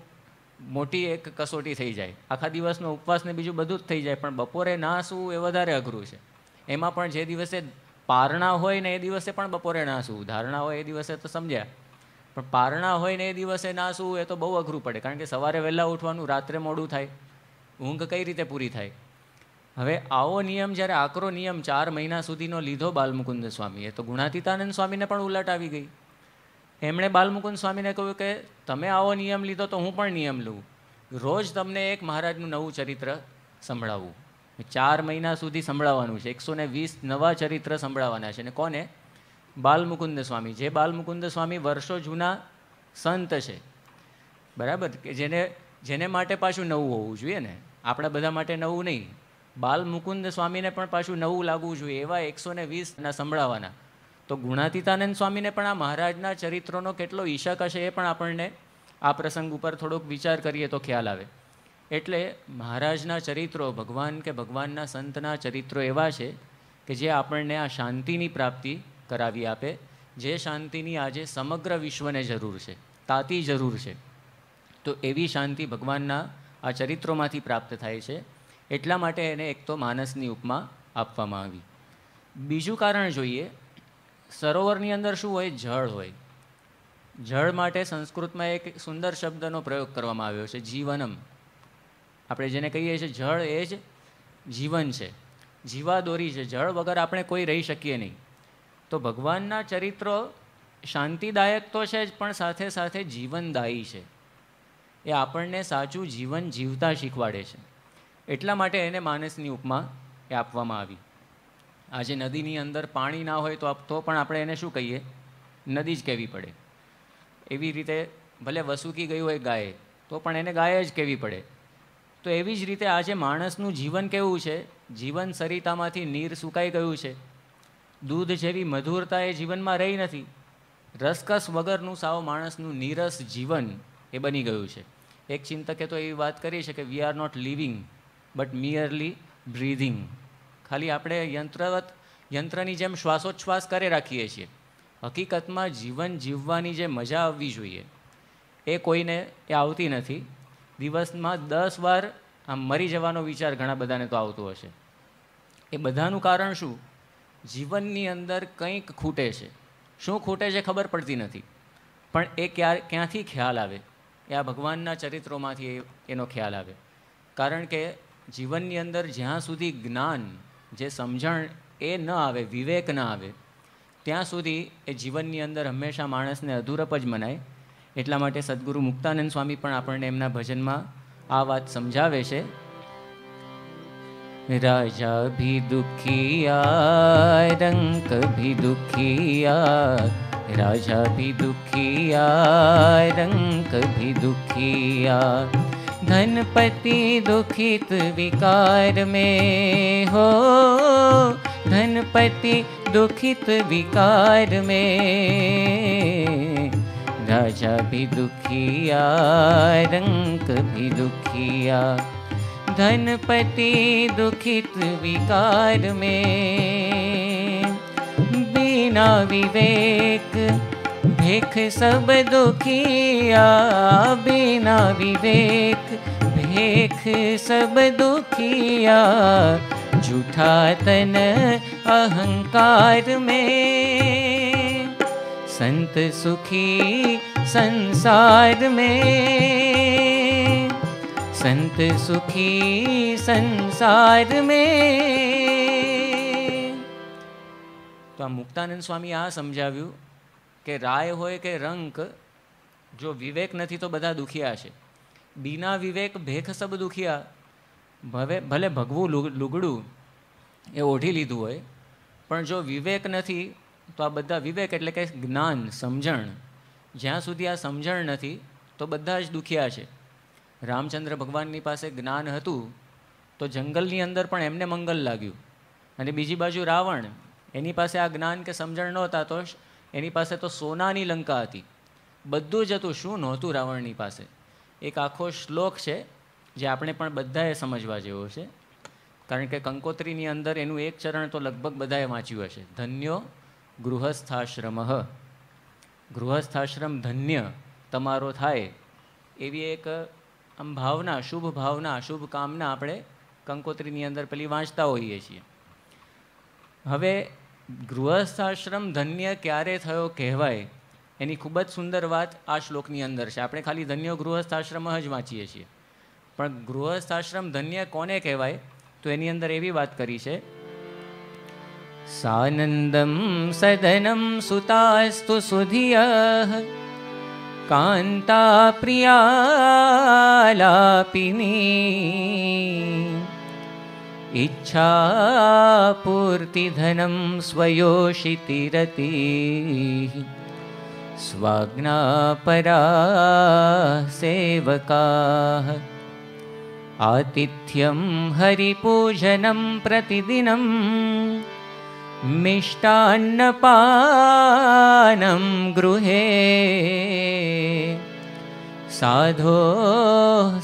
મોટી એક કસોટી થઈ જાય. આખા દિવસનો ઉપવાસ ને બીજું બધું જ થઈ જાય, પણ બપોરે ના સૂવું એ વધારે અઘરું છે. એમાં પણ જે દિવસે પારણા હોય ને એ દિવસે પણ બપોરે ના સૂવું. ધારણા હોય એ દિવસે તો સમજ્યા, પણ પારણા હોય ને એ દિવસે ના સૂવું એ તો બહુ અઘરું પડે, કારણ કે સવારે વહેલા ઉઠવાનું, રાત્રે મોડું થાય, ઊંઘ કઈ રીતે પૂરી થાય. હવે આવો નિયમ જ્યારે આકરો નિયમ 4 મહિના સુધીનો લીધો બાલમુકુંદ સ્વામીએ, તો ગુણાતીતાનંદ સ્વામીને પણ ઉલટ આવી ગઈ. એમણે બાલમુકુંદ સ્વામીને કહ્યું કે તમે આવો નિયમ લીધો તો હું પણ નિયમ લઉં, રોજ તમને એક મહારાજનું નવું ચરિત્ર સંભળાવવું. 4 મહિના સુધી સંભળાવવાનું છે, 120 નવા ચરિત્ર સંભળાવવાના છે. અને કોને? બાલમુકુંદ સ્વામી, જે બાલમુકુંદ સ્વામી વર્ષો જૂના સંત છે, બરાબર, કે જેને માટે પાછું નવું હોવું જોઈએ ને, આપણા બધા માટે નવું નહીં. બાલમુકુંદ સ્વામીને પણ પાછું નવું લાગવું જોઈએ, એવા 120 સંભળાવવાના. તો ગુણાતીતાનંદ સ્વામીને પણ આ મહારાજના ચરિત્રોનો કેટલો ઈશક હશે એ પણ આપણને આ પ્રસંગ ઉપર થોડોક વિચાર કરીએ તો ખ્યાલ આવે. એટલે મહારાજના ચરિત્રો, ભગવાન કે ભગવાનના સંતના ચરિત્રો એવા છે કે જે આપણને આ શાંતિની પ્રાપ્તિ કરાવી આપે, જે શાંતિની આજે સમગ્ર વિશ્વને જરૂર છે, તાતી જરૂર છે. તો એવી શાંતિ ભગવાનના આ ચરિત્રોમાંથી પ્રાપ્ત થાય છે. એટલા માટે એને એક તો માનસની ઉપમા આપવામાં આવી. બીજું કારણ જોઈએ, સરોવરની અંદર શું હોય? જળ હોય. જળ માટે સંસ્કૃતમાં એક સુંદર શબ્દનો પ્રયોગ કરવામાં આવ્યો છે, જીવનમ. આપણે જેને કહીએ છીએ જળ એ જ જીવન છે, જીવાદોરી છે. જળ વગર આપણે કોઈ રહી શકીએ નહીં. તો ભગવાનના ચરિત્રો શાંતિદાયક તો છે જ, પણ સાથે સાથે જીવનદાયી છે. એ આપણને સાચું જીવન જીવતા શીખવાડે છે. એટલા માટે એને માનસની ઉપમા એ આપવામાં આવી. આજે નદીની અંદર પાણી ના હોય તો પણ આપણે એને શું કહીએ? નદી જ કહેવી પડે. એવી રીતે ભલે વસુકી ગયું હોય ગાય, તો પણ એને ગાય જ કહેવી પડે. તો એવી જ રીતે આજે માણસનું જીવન કેવું છે? જીવન સરિતામાંથી નીર સુકાઈ ગયું છે. દૂધ જેવી મધુરતા એ જીવનમાં રહી નથી. રસકસ વગરનું સાવ માણસનું નીરસ જીવન એ બની ગયું છે. એક ચિંતકે તો એવી વાત કરી છે કે we are not living but merely breathing. ખાલી આપણે યંત્રની જેમ શ્વાસોચ્છ્વાસ કરે રાખીએ છીએ. હકીકતમાં જીવન જીવવાની જે મજા આવવી જોઈએ એ કોઈને એ આવતી નથી. દિવસમાં 10 વાર આમ મરી જવાનો વિચાર ઘણા બધાને તો આવતો હશે. એ બધાનું કારણ શું? જીવનની અંદર કંઈક ખૂટે છે. શું ખૂટે છે ખબર પડતી નથી, પણ એ ક્યાંથી ખ્યાલ આવે? એ આ ભગવાનના ચરિત્રોમાંથી એનો ખ્યાલ આવે. કારણ કે જીવનની અંદર જ્યાં સુધી જ્ઞાન, જે સમજણ એ ન આવે, વિવેક ન આવે, ત્યાં સુધી એ જીવનની અંદર હંમેશા માણસને અધૂરપ જ મનાય. એટલા માટે સદગુરુ મુક્તાનંદ સ્વામી પણ આપણને એમના ભજનમાં આ વાત સમજાવે છે. રાજા ભી દુખિયા, રંક ભી દુખિયા, રાજા ભી દુખિયા, રંક ભી દુખિયા, धनपति दुखित विकार में हो, धनपति दुखित विकार में, राजा भी दुखिया, रंक भी दुखिया, धनपति दुखित विकार में, बिना विवेक भेख सब दुखिया, बिना विवेक भेख सब दुखिया, झूठा तन अहंकार में, संत सुखी संसार में, संत सुखी संसार में। તો આ મુક્તાનંદ સ્વામી આ સમજાવ્યું કે રાય હોય કે રંક, જો વિવેક નથી તો બધા દુખિયા છે. બિના વિવેક ભેખ સબ દુખિયા. ભલે ભગવું લુગડું એ ઓઢી લીધું હોય, પણ જો વિવેક નથી તો આ બધા, વિવેક એટલે કે જ્ઞાન, સમજણ, જ્યાં સુધી આ સમજણ નથી તો બધા જ દુખિયા છે. રામચંદ્ર ભગવાનની પાસે જ્ઞાન હતું તો જંગલની અંદર પણ એમને મંગલ લાગ્યું, અને બીજી બાજુ રાવણ, એની પાસે આ જ્ઞાન કે સમજણ નહોતા તો એની પાસે તો સોનાની લંકા હતી, બધું જ હતું. શું નહોતું રાવણની પાસે? એક આખો શ્લોક છે જે આપણે પણ બધાએ સમજવા જેવો છે, કારણ કે કંકોત્રીની અંદર એનું એક ચરણ તો લગભગ બધાએ વાંચ્યું હશે. ધન્યો ગૃહસ્થાશ્રમ, ગૃહસ્થાશ્રમ ધન્ય તમારો થાય, એવી એક આમ ભાવના, શુભ ભાવના, શુભ કામના આપણે કંકોત્રીની અંદર પેલી વાંચતા હોઈએ છીએ. હવે ગૃહસ્થાશ્રમ ધન્ય ક્યારે થયો કહેવાય, એની ખૂબ જ સુંદર વાત આ શ્લોકની અંદર છે. આપણે ખાલી ધન્યો ગૃહસ્થાશ્રમ જ વાંચીએ છીએ, પણ ગૃહસ્થાશ્રમ ધન્ય કોને કહેવાય તો એની અંદર એવી વાત કરી છે, સાનંદમ સદનમ સુતાસ્તુ સુધિયઃ કાંતા પ્રિયાલાપિની ઈચ્છા પૂર્તિ ધનમ સ્વયોષિતિરતિ સ્વાજ્ઞાપરા સેવકાઃ આતિથ્યમ હરિપૂજનમ પ્રતિદિનમ મિષ્ટાન્નપાનમ ગૃહે સાધો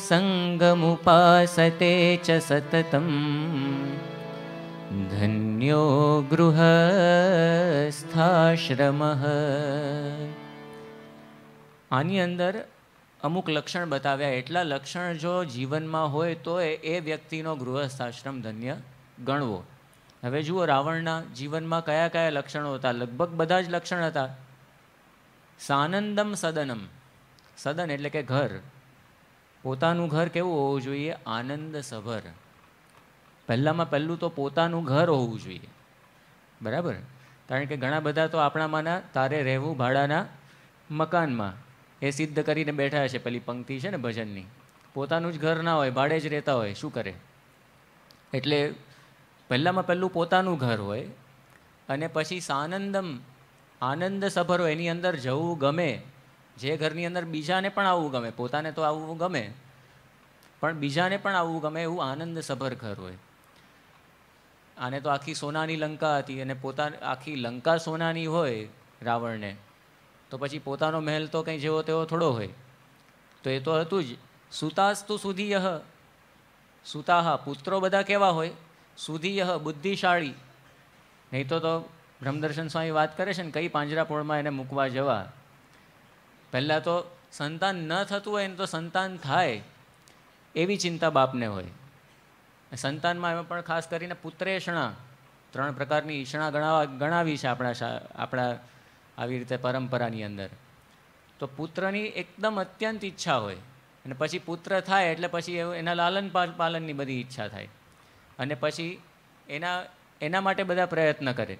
સંગમુપાસતે ચ સતતમ ધન્યો ગૃહસ્થાશ્રમઃ. આની અંદર અમુક લક્ષણ બતાવ્યા. એટલા લક્ષણ જો જીવનમાં હોય તો એ વ્યક્તિનો ગૃહસ્થાશ્રમ ધન્ય ગણવો. હવે જુઓ, રાવણના જીવનમાં કયા કયા લક્ષણો હતા? લગભગ બધા જ લક્ષણ હતા. સાનંદમ સદનમ, સદન એટલે કે ઘર, પોતાનું ઘર કેવું હોવું જોઈએ? આનંદ સભર. પહેલામાં પહેલું તો પોતાનું ઘર હોવું જોઈએ, બરાબર? કારણ કે ઘણા બધા તો આપણામાંના તારે રહેવું ભાડાના મકાનમાં, એ સિદ્ધ કરીને બેઠા છે. પેલી પંક્તિ છે ને ભજનની, પોતાનું જ ઘર ના હોય, ભાડે જ રહેતા હોય, શું કરે? એટલે પહેલામાં પહેલું પોતાનું ઘર હોય, અને પછી સાનંદમ, આનંદ સભર હોય, એની અંદર જવું ગમે. જે ઘરની અંદર બીજાને પણ આવવું ગમે, પોતાને તો આવવું ગમે પણ બીજાને પણ આવવું ગમે, એવું આનંદ સભર ઘર હોય. આને તો આખી સોનાની લંકા હતી, અને આખી લંકા સોનાની હોય રાવણને, તો પછી પોતાનો મહેલ તો કંઈ જેવો તેવો થોડો હોય. તો એ તો હતું જ. સુતાસ્તુ સુધીયઃ, સુતાહા, પુત્રો બધા કેવા હોય? સુધીયઃ, બુદ્ધિશાળી. નહીં તો બ્રહ્મદર્શન સ્વામી વાત કરે છે ને, કઈ પાંજરાપોળમાં એને મૂકવા જવા. પહેલાં તો સંતાન ન થતું હોય ને તો સંતાન થાય એવી ચિંતા બાપને હોય. સંતાનમાં એમાં પણ ખાસ કરીને પુત્રેષણા, 3 પ્રકારની ઈષણા ગણાવી છે આપણા આવી રીતે પરંપરાની અંદર. તો પુત્રની એકદમ અત્યંત ઈચ્છા હોય, અને પછી પુત્ર થાય એટલે પછી એના લાલન પાલનની બધી ઈચ્છા થાય, અને પછી એના માટે બધા પ્રયત્ન કરે,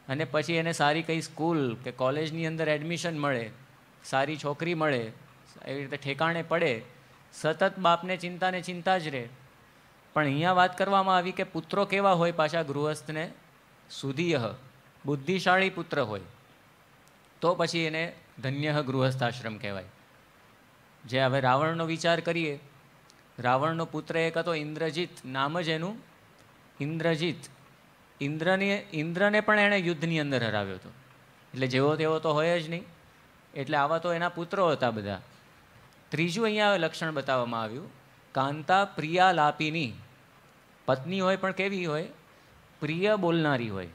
અને પછી એને સારી કઈ સ્કૂલ કે કોલેજની અંદર એડમિશન મળે, સારી છોકરી મળે, એવી રીતે ઠેકાણે પડે, સતત બાપને ચિંતા જ રહે. પણ અહીંયા વાત કરવામાં આવી કે પુત્રો કેવા હોય પાછા ગૃહસ્થને? સુધીયઃ, બુદ્ધિશાળી પુત્ર હોય, તો પછી એને ધન્ય ગૃહસ્થાશ્રમ કહેવાય. જે હવે રાવણનો વિચાર કરીએ, રાવણનો પુત્ર એક હતો ઇન્દ્રજીત, નામ જ એનું ઇન્દ્રજીત. ઇન્દ્રને પણ એણે યુદ્ધની અંદર હરાવ્યો હતો, એટલે જેવો તેવો તો હોય જ નહીં. એટલે આવા તો એના પુત્રો હતા બધા. ત્રીજું અહીંયા લક્ષણ બતાવવામાં આવ્યું, કાંતા પ્રિયાલાપિની. પત્ની હોય પણ કેવી હોય? પ્રિય બોલનારી હોય.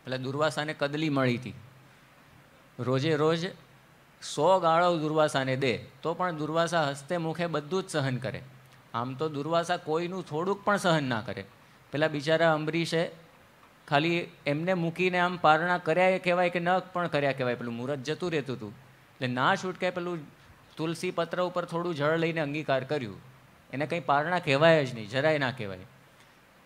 એટલે દુર્વાસાને કદલી મળી હતી, રોજે રોજ 100 ગાળો દુર્વાસાને દે તો પણ દુર્વાસા હસ્તે મુખે બધું જ સહન કરે. આમ તો દુર્વાસા કોઈનું થોડુંક પણ સહન ના કરે. પેલા બિચારા અંબરીશે ખાલી એમને મૂકીને આમ પારણા કર્યા કહેવાય કે ન પણ કર્યા કહેવાય, પેલું મુહૂર્ત જતું રહેતું હતું એટલે ના છૂટકે પેલું તુલસી પત્ર ઉપર થોડું જળ લઈને અંગીકાર કર્યું, એને કંઈ પારણા કહેવાય જ નહીં, જરાય ના કહેવાય.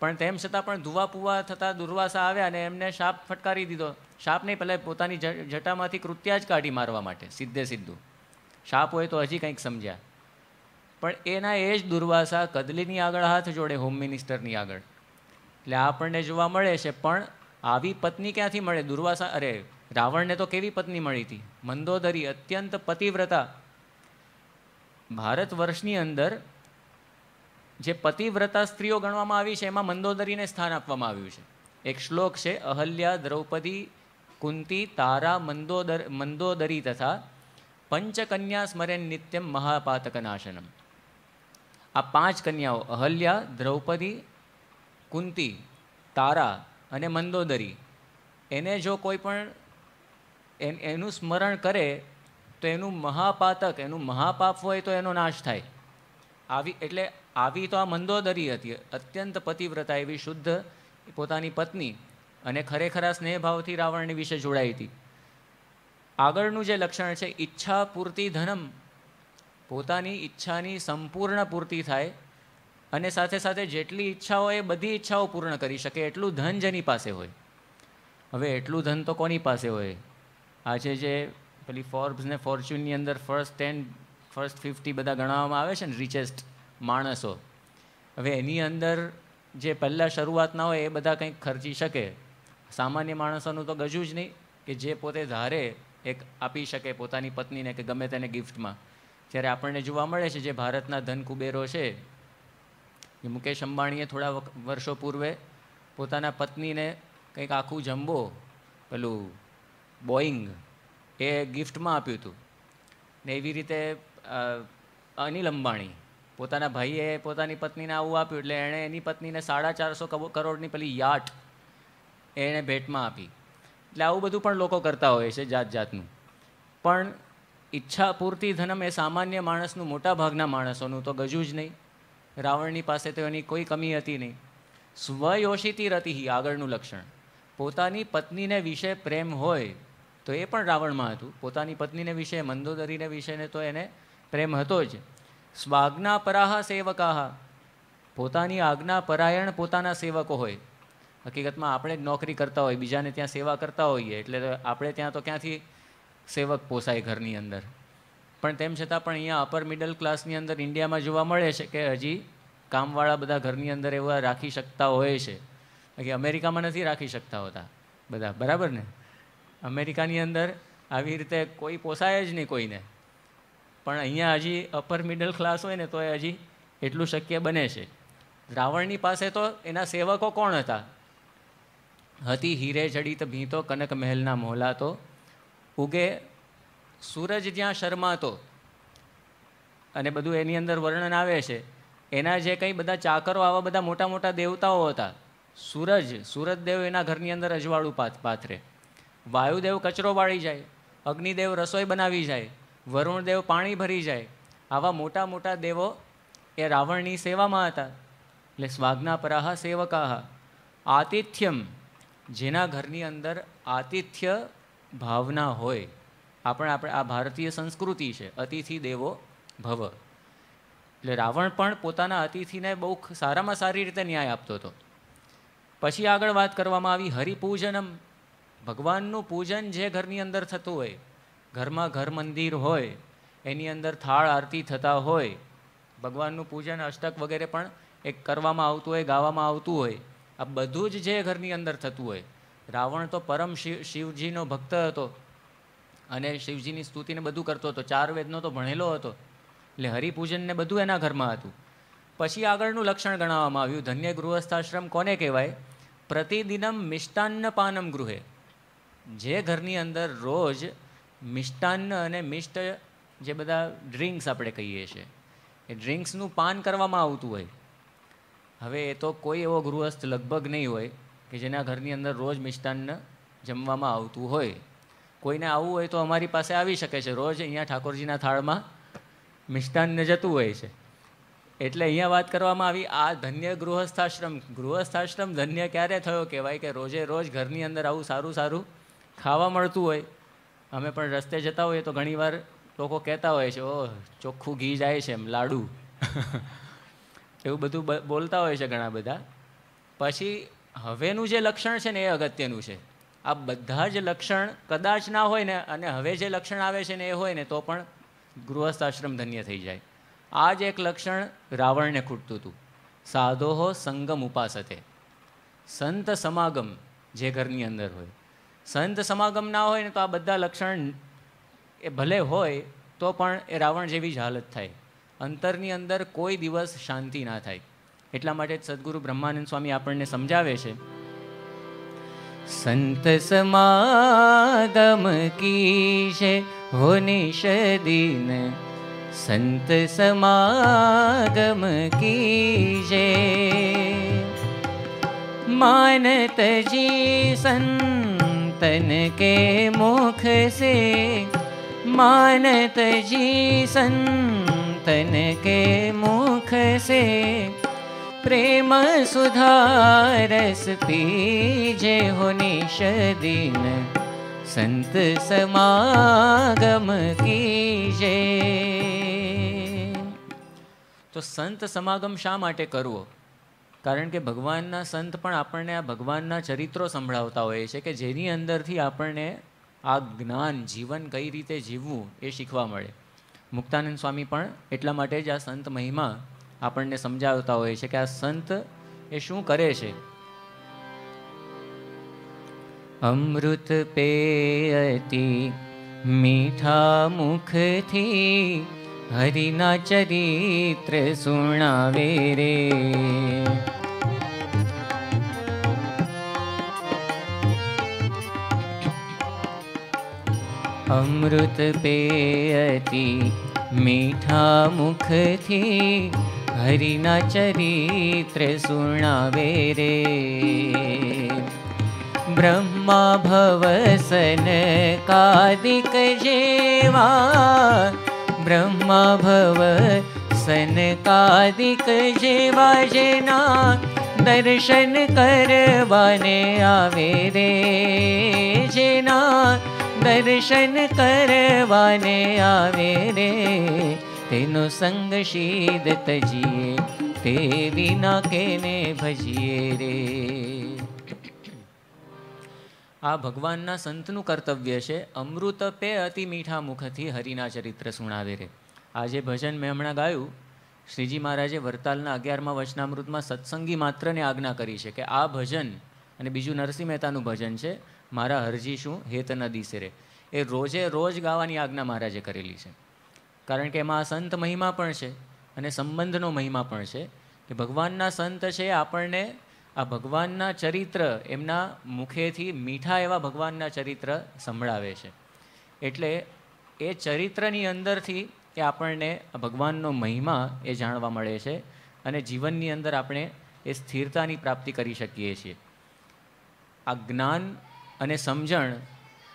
પણ તેમ છતાં પણ ધુવા પુવા થતાં દુર્વાસા આવ્યા અને એમને શાપ ફટકારી દીધો. શાપ નહીં, પહેલાં પોતાની જટામાંથી કૃત્યા જ કાઢી મારવા માટે, સીધે સીધું. શાપ હોય તો હજી કંઈક સમજ્યા, પણ એના એ જ દુર્વાસા કદલીની આગળ હાથ જોડે, હોમ મિનિસ્ટરની આગળ. એટલે આપણને જોવા મળે છે. પણ આવી પત્ની ક્યાંથી મળે? દુર્વાસા, અરે રાવણને તો કેવી પત્ની મળી હતી? મંદોદરી, અત્યંત પતિવ્રતા. ભારત વર્ષની અંદર જે પતિવ્રતા સ્ત્રીઓ ગણવામાં આવી છે એમાં મંદોદરીને સ્થાન આપવામાં આવ્યું છે. એક શ્લોક છે, અહલ્યા, દ્રૌપદી, કુંતી, તારા, મંદોદરી તથા પંચકન્યા સ્મરેન નિત્યમ મહાપાતક નાશનમ. આ 5 કન્યાઓ, અહલ્યા, દ્રૌપદી, કુંતી, તારા અને મંદોદરી, એને જો કોઈ પણ એનું સ્મરણ કરે તો એનું મહાપાતક, એનું મહાપાપ હોય તો એનો નાશ થાય. આવી તો આ મંદોદરી હતી, અત્યંત પતિવ્રતા, એવી શુદ્ધ પોતાની પત્ની, અને ખરેખર આ સ્નેહભાવથી રાવણની વિશે જોડાઈ હતી. આગળનું જે લક્ષણ છે, ઈચ્છા પૂર્તિ ધનમ, પોતાની ઈચ્છાની સંપૂર્ણ પૂર્તિ થાય અને સાથે સાથે જેટલી ઈચ્છા હોય એ બધી ઈચ્છાઓ પૂર્ણ કરી શકે એટલું ધન જેની પાસે હોય. હવે એટલું ધન તો કોની પાસે હોય? આજે જે પેલી ફોર્બ્સ ને ફોર્ચ્યુનની અંદર ફર્સ્ટ 10, ફર્સ્ટ 50 બધા ગણાવવામાં આવે છે ને, રિચેસ્ટ માણસો. હવે એની અંદર જે પહેલાં શરૂઆતના હોય એ બધા કંઈક ખર્ચી શકે. સામાન્ય માણસોનું તો ગજું જ નહીં કે જે પોતે ધારે એક આપી શકે પોતાની પત્નીને કે ગમે તેને ગિફ્ટમાં. જ્યારે આપણને જોવા મળે છે જે ભારતના ધન કુબેરો છે, એ મુકેશ અંબાણીએ થોડા વર્ષો પૂર્વે પોતાના પત્નીને કંઈક આખું જમ્બો પેલું બોઈંગ એ ગિફ્ટમાં આપ્યું હતું. ને એવી રીતે અનિલ અંબાણી પોતાના ભાઈએ પોતાની પત્નીને આવું આપ્યું એટલે એણે એની પત્નીને 450 કરોડની પેલી યાટ એણે ભેટમાં આપી. એટલે આવું બધું પણ લોકો કરતા હોય છે જાત જાતનું. પણ ઈચ્છા પૂરતી ધનમ એ સામાન્ય માણસનું, મોટા ભાગના માણસોનું તો ગજું જ નહીં. રાવણની પાસે તો એની કોઈ કમી હતી નહીં. સ્વયોષિતી રતિ, આગળનું લક્ષણ, પોતાની પત્નીને વિશે પ્રેમ હોય તો એ પણ રાવણમાં હતું. પોતાની પત્નીને વિશે, મંદોદરીને વિશેને તો એને પ્રેમ હતો જ. સ્વાજ્ઞા પરાહ સેવકાહ, પોતાની આજ્ઞા પરાયણ પોતાના સેવકો હોય. હકીકતમાં આપણે જ નોકરી કરતા હોય, બીજાને ત્યાં સેવા કરતા હોઈએ, એટલે આપણે ત્યાં તો ક્યાંથી સેવક પોસાય ઘરની અંદર. પણ તેમ છતાં પણ અહીંયા અપર મિડલ ક્લાસની અંદર ઇન્ડિયામાં જોવા મળે છે કે હજી કામવાળા બધા ઘરની અંદર એવા રાખી શકતા હોય છે. બાકી અમેરિકામાં નથી રાખી શકતા હોતા બધા, બરાબર ને? અમેરિકાની અંદર આવી રીતે કોઈ પોસાય જ નહીં કોઈને. પણ અહીંયા હજી અપર મિડલ ક્લાસ હોય ને તો એ હજી એટલું શક્ય બને છે. રાવણની પાસે તો એના સેવકો કોણ હતા? હતી હીરે જડિત ભીંતો, કનક મહેલના મોહલાતો, ઉગે સૂરજ જ્યાં શરમાતો, અને બધું એની અંદર વર્ણન આવે છે. એના જે કંઈ બધા ચાકરો, આવા બધા મોટા મોટા દેવતાઓ હતા. સૂરજદેવ એના ઘરની અંદર અજવાળું પાથરે, વાયુદેવ કચરો વાળી જાય, અગ્નિદેવ રસોઈ બનાવી જાય, વરુણદેવ પાણી ભરી જાય. આવા મોટા મોટા દેવો એ રાવણની સેવામાં હતા. એટલે સ્વાજ્ઞા પરાહ સેવકાહ. આતિથ્યમ, જેના ઘરની અંદર આતિથ્ય ભાવના હોય. આપણે આ ભારતીય સંસ્કૃતિ છે, અતિથિ દેવો ભવ. એટલે રાવણ પણ પોતાના અતિથિને બહુ સારામાં સારી રીતે ન્યાય આપતો હતો. પછી આગળ વાત કરવામાં આવી હરિપૂજનમ, ભગવાનનું પૂજન જે ઘરની અંદર થતું હોય, ઘરમાં ઘર મંદિર હોય, એની અંદર થાળ આરતી થતા હોય, ભગવાનનું પૂજન અષ્ટક વગેરે પણ એક કરવામાં આવતું હોય, ગાવામાં આવતું હોય, આ બધું જ જે ઘરની અંદર થતું હોય. રાવણ તો પરમ શિવજીનો ભક્ત હતો અને શિવજીની સ્તુતિને બધું કરતો હતો, 4 વેદનો તો ભણેલો હતો. એટલે હરિપૂજનને બધું એના ઘરમાં હતું. પછી આગળનું લક્ષણ ગણાવવામાં આવ્યું, ધન્ય ગૃહસ્થાશ્રમ કોને કહેવાય? પ્રતિદિનમ મિષ્ટાન્ન પાનમ ગૃહે, જે ઘરની અંદર રોજ મિષ્ટાન્ન અને મિષ્ટ જે બધા ડ્રિંક્સ આપણે કહીએ છીએ, એ ડ્રિંક્સનું પાન કરવામાં આવતું હોય. હવે એ તો કોઈ એવો ગૃહસ્થ લગભગ નહીં હોય કે જેના ઘરની અંદર રોજ મિષ્ટાન્ન જમવામાં આવતું હોય. કોઈને આવવું હોય તો અમારી પાસે આવી શકે છે. રોજ અહીંયા ઠાકોરજીના થાળમાં મિષ્ટાન્ન જતું હોય છે. એટલે અહીંયા વાત કરવામાં આવી આ ધન્ય ગૃહસ્થાશ્રમ. ગૃહસ્થાશ્રમ ધન્ય ક્યારે થયો કહેવાય કે રોજે રોજ ઘરની અંદર આવું સારું સારું ખાવા મળતું હોય. અમે પણ રસ્તે જતા હોઈએ તો ઘણીવાર લોકો કહેતા હોય છે, ઓહ ચોખ્ખું ઘી જાય છે એમ, લાડુ એવું બધું બોલતા હોય છે ઘણા બધા. પછી હવેનું જે લક્ષણ છે ને એ અગત્યનું છે. આ બધા જ લક્ષણ કદાચ ના હોય ને, અને હવે જે લક્ષણ આવે છે ને એ હોય ને તો પણ ગૃહસ્થાશ્રમ ધન્ય થઈ જાય. આ જ એક લક્ષણ રાવણને ખૂટતું હતું. સાધોહો સંગમ ઉપાસતે, સંત સમાગમ જે ઘરની અંદર હોય. સંત સમાગમ ના હોય ને તો આ બધા લક્ષણ એ ભલે હોય તો પણ એ રાવણ જેવી જ હાલત થાય. અંતરની અંદર કોઈ દિવસ શાંતિ ના થાય. એટલા માટે સદગુરુ બ્રહ્માનંદ સ્વામી આપણને સમજાવે છે, સંત સમાગમ કીજે હો નિષદીન, સંત સમાગમ કીજે, मानत जी संतन के मुख से, मानत जी संतन के मुख से, प्रेम सुधा रस पीजे हो निषदीन, संत समागम कीजे. તો સંત સમાગમ શા માટે કરવો? કારણ કે ભગવાનના સંત પણ આપણને આ ભગવાનના ચરિત્રો સંભળાવતા હોય છે કે જેની અંદરથી આપણને આ જ્ઞાન, જીવન કઈ રીતે જીવવું એ શીખવા મળે. મુક્તાનંદ સ્વામી પણ એટલા માટે જ આ સંત મહિમા આપણને સમજાવતા હોય છે કે આ સંત એ શું કરે છે. અમૃત પેયતી મીઠા મુખથી, હરિના ચરિત્ર સુણાવે રે. અમૃત પેયતી મીઠા મુખથી, હરિના ચરિત્ર સુણાવે રે. બ્રહ્મા ભવસન કાદિક જેવા, બ્રહ્મા ભવ સનકાદિક જેવા જેના દર્શન કરવાને આવે રે, જેના દર્શન કરવાને આવે રે, તેનો સંગ શીદ તજીએ, તે વિના કેને ભજીએ રે. આ ભગવાનના સંતનું કર્તવ્ય છે. અમૃત પે અતિ મીઠા મુખથી હરિના ચરિત્ર સુણાવે રે. આ જે ભજન મેં હમણાં ગાયું, શ્રીજી મહારાજે વરતાલના 11મા વચનામૃતમાં સત્સંગી માત્રને આજ્ઞા કરી છે કે આ ભજન, અને બીજું નરસિંહ મહેતાનું ભજન છે, મારા હરજી શું હેત ન દિસે રે, એ રોજે રોજ ગાવાની આજ્ઞા મહારાજે કરેલી છે. કારણ કે એમાં આ સંત મહિમા પણ છે અને સંબંધનો મહિમા પણ છે કે ભગવાનના સંત છે આપણને આ ભગવાનના ચરિત્ર, એમના મુખેથી મીઠા એવા ભગવાનના ચરિત્ર સંભળાવે છે. એટલે એ ચરિત્રની અંદરથી એ આપણને ભગવાનનો મહિમા એ જાણવા મળે છે અને જીવનની અંદર આપણે એ સ્થિરતાની પ્રાપ્તિ કરી શકીએ છીએ. આ જ્ઞાન અને સમજણ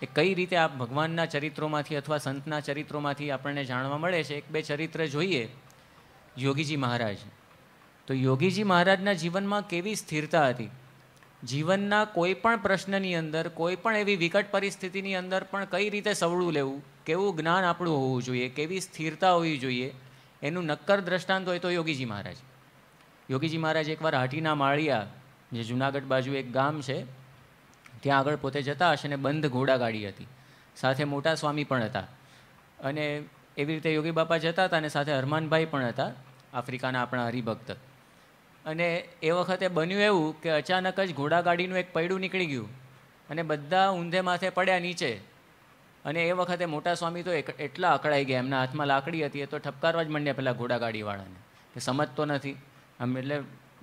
એ કઈ રીતે આ ભગવાનના ચરિત્રોમાંથી અથવા સંતના ચરિત્રોમાંથી આપણને જાણવા મળે છે. એક બે ચરિત્ર જોઈએ. યોગીજી મહારાજ, તો યોગીજી મહારાજના જીવનમાં કેવી સ્થિરતા હતી. જીવનના કોઈ પણ પ્રશ્નની અંદર, કોઈ પણ એવી વિકટ પરિસ્થિતિની અંદર પણ કઈ રીતે સવળું લેવું, કેવું જ્ઞાન આપણું હોવું જોઈએ, કેવી સ્થિરતા હોવી જોઈએ, એનું નક્કર દ્રષ્ટાંત હોય તો યોગીજી મહારાજ. યોગીજી મહારાજ એકવાર હાટીના માળિયા, જે જુનાગઢ બાજુ એક ગામ છે, ત્યાં આગળ પોતે જતા હશે ને બંધ ઘોડાગાડી હતી, સાથે મોટા સ્વામી પણ હતા. અને એવી રીતે યોગી બાપા જતા હતા અને સાથે હરમાનભાઈ પણ હતા, આફ્રિકાના આપણા હરિભક્ત. અને એ વખતે બન્યું એવું કે અચાનક જ ઘોડાગાડીનું એક પૈડું નીકળી ગયું અને બધા ઊંધે માથે પડ્યા નીચે. અને એ વખતે મોટા સ્વામી તો એટલા અકળાઈ ગયા, એમના હાથમાં લાકડી હતી, એ તો ઠપકારવા જ માંડ્યા પેલા ઘોડાગાડીવાળાને કે સમજતો નથી આમ, એટલે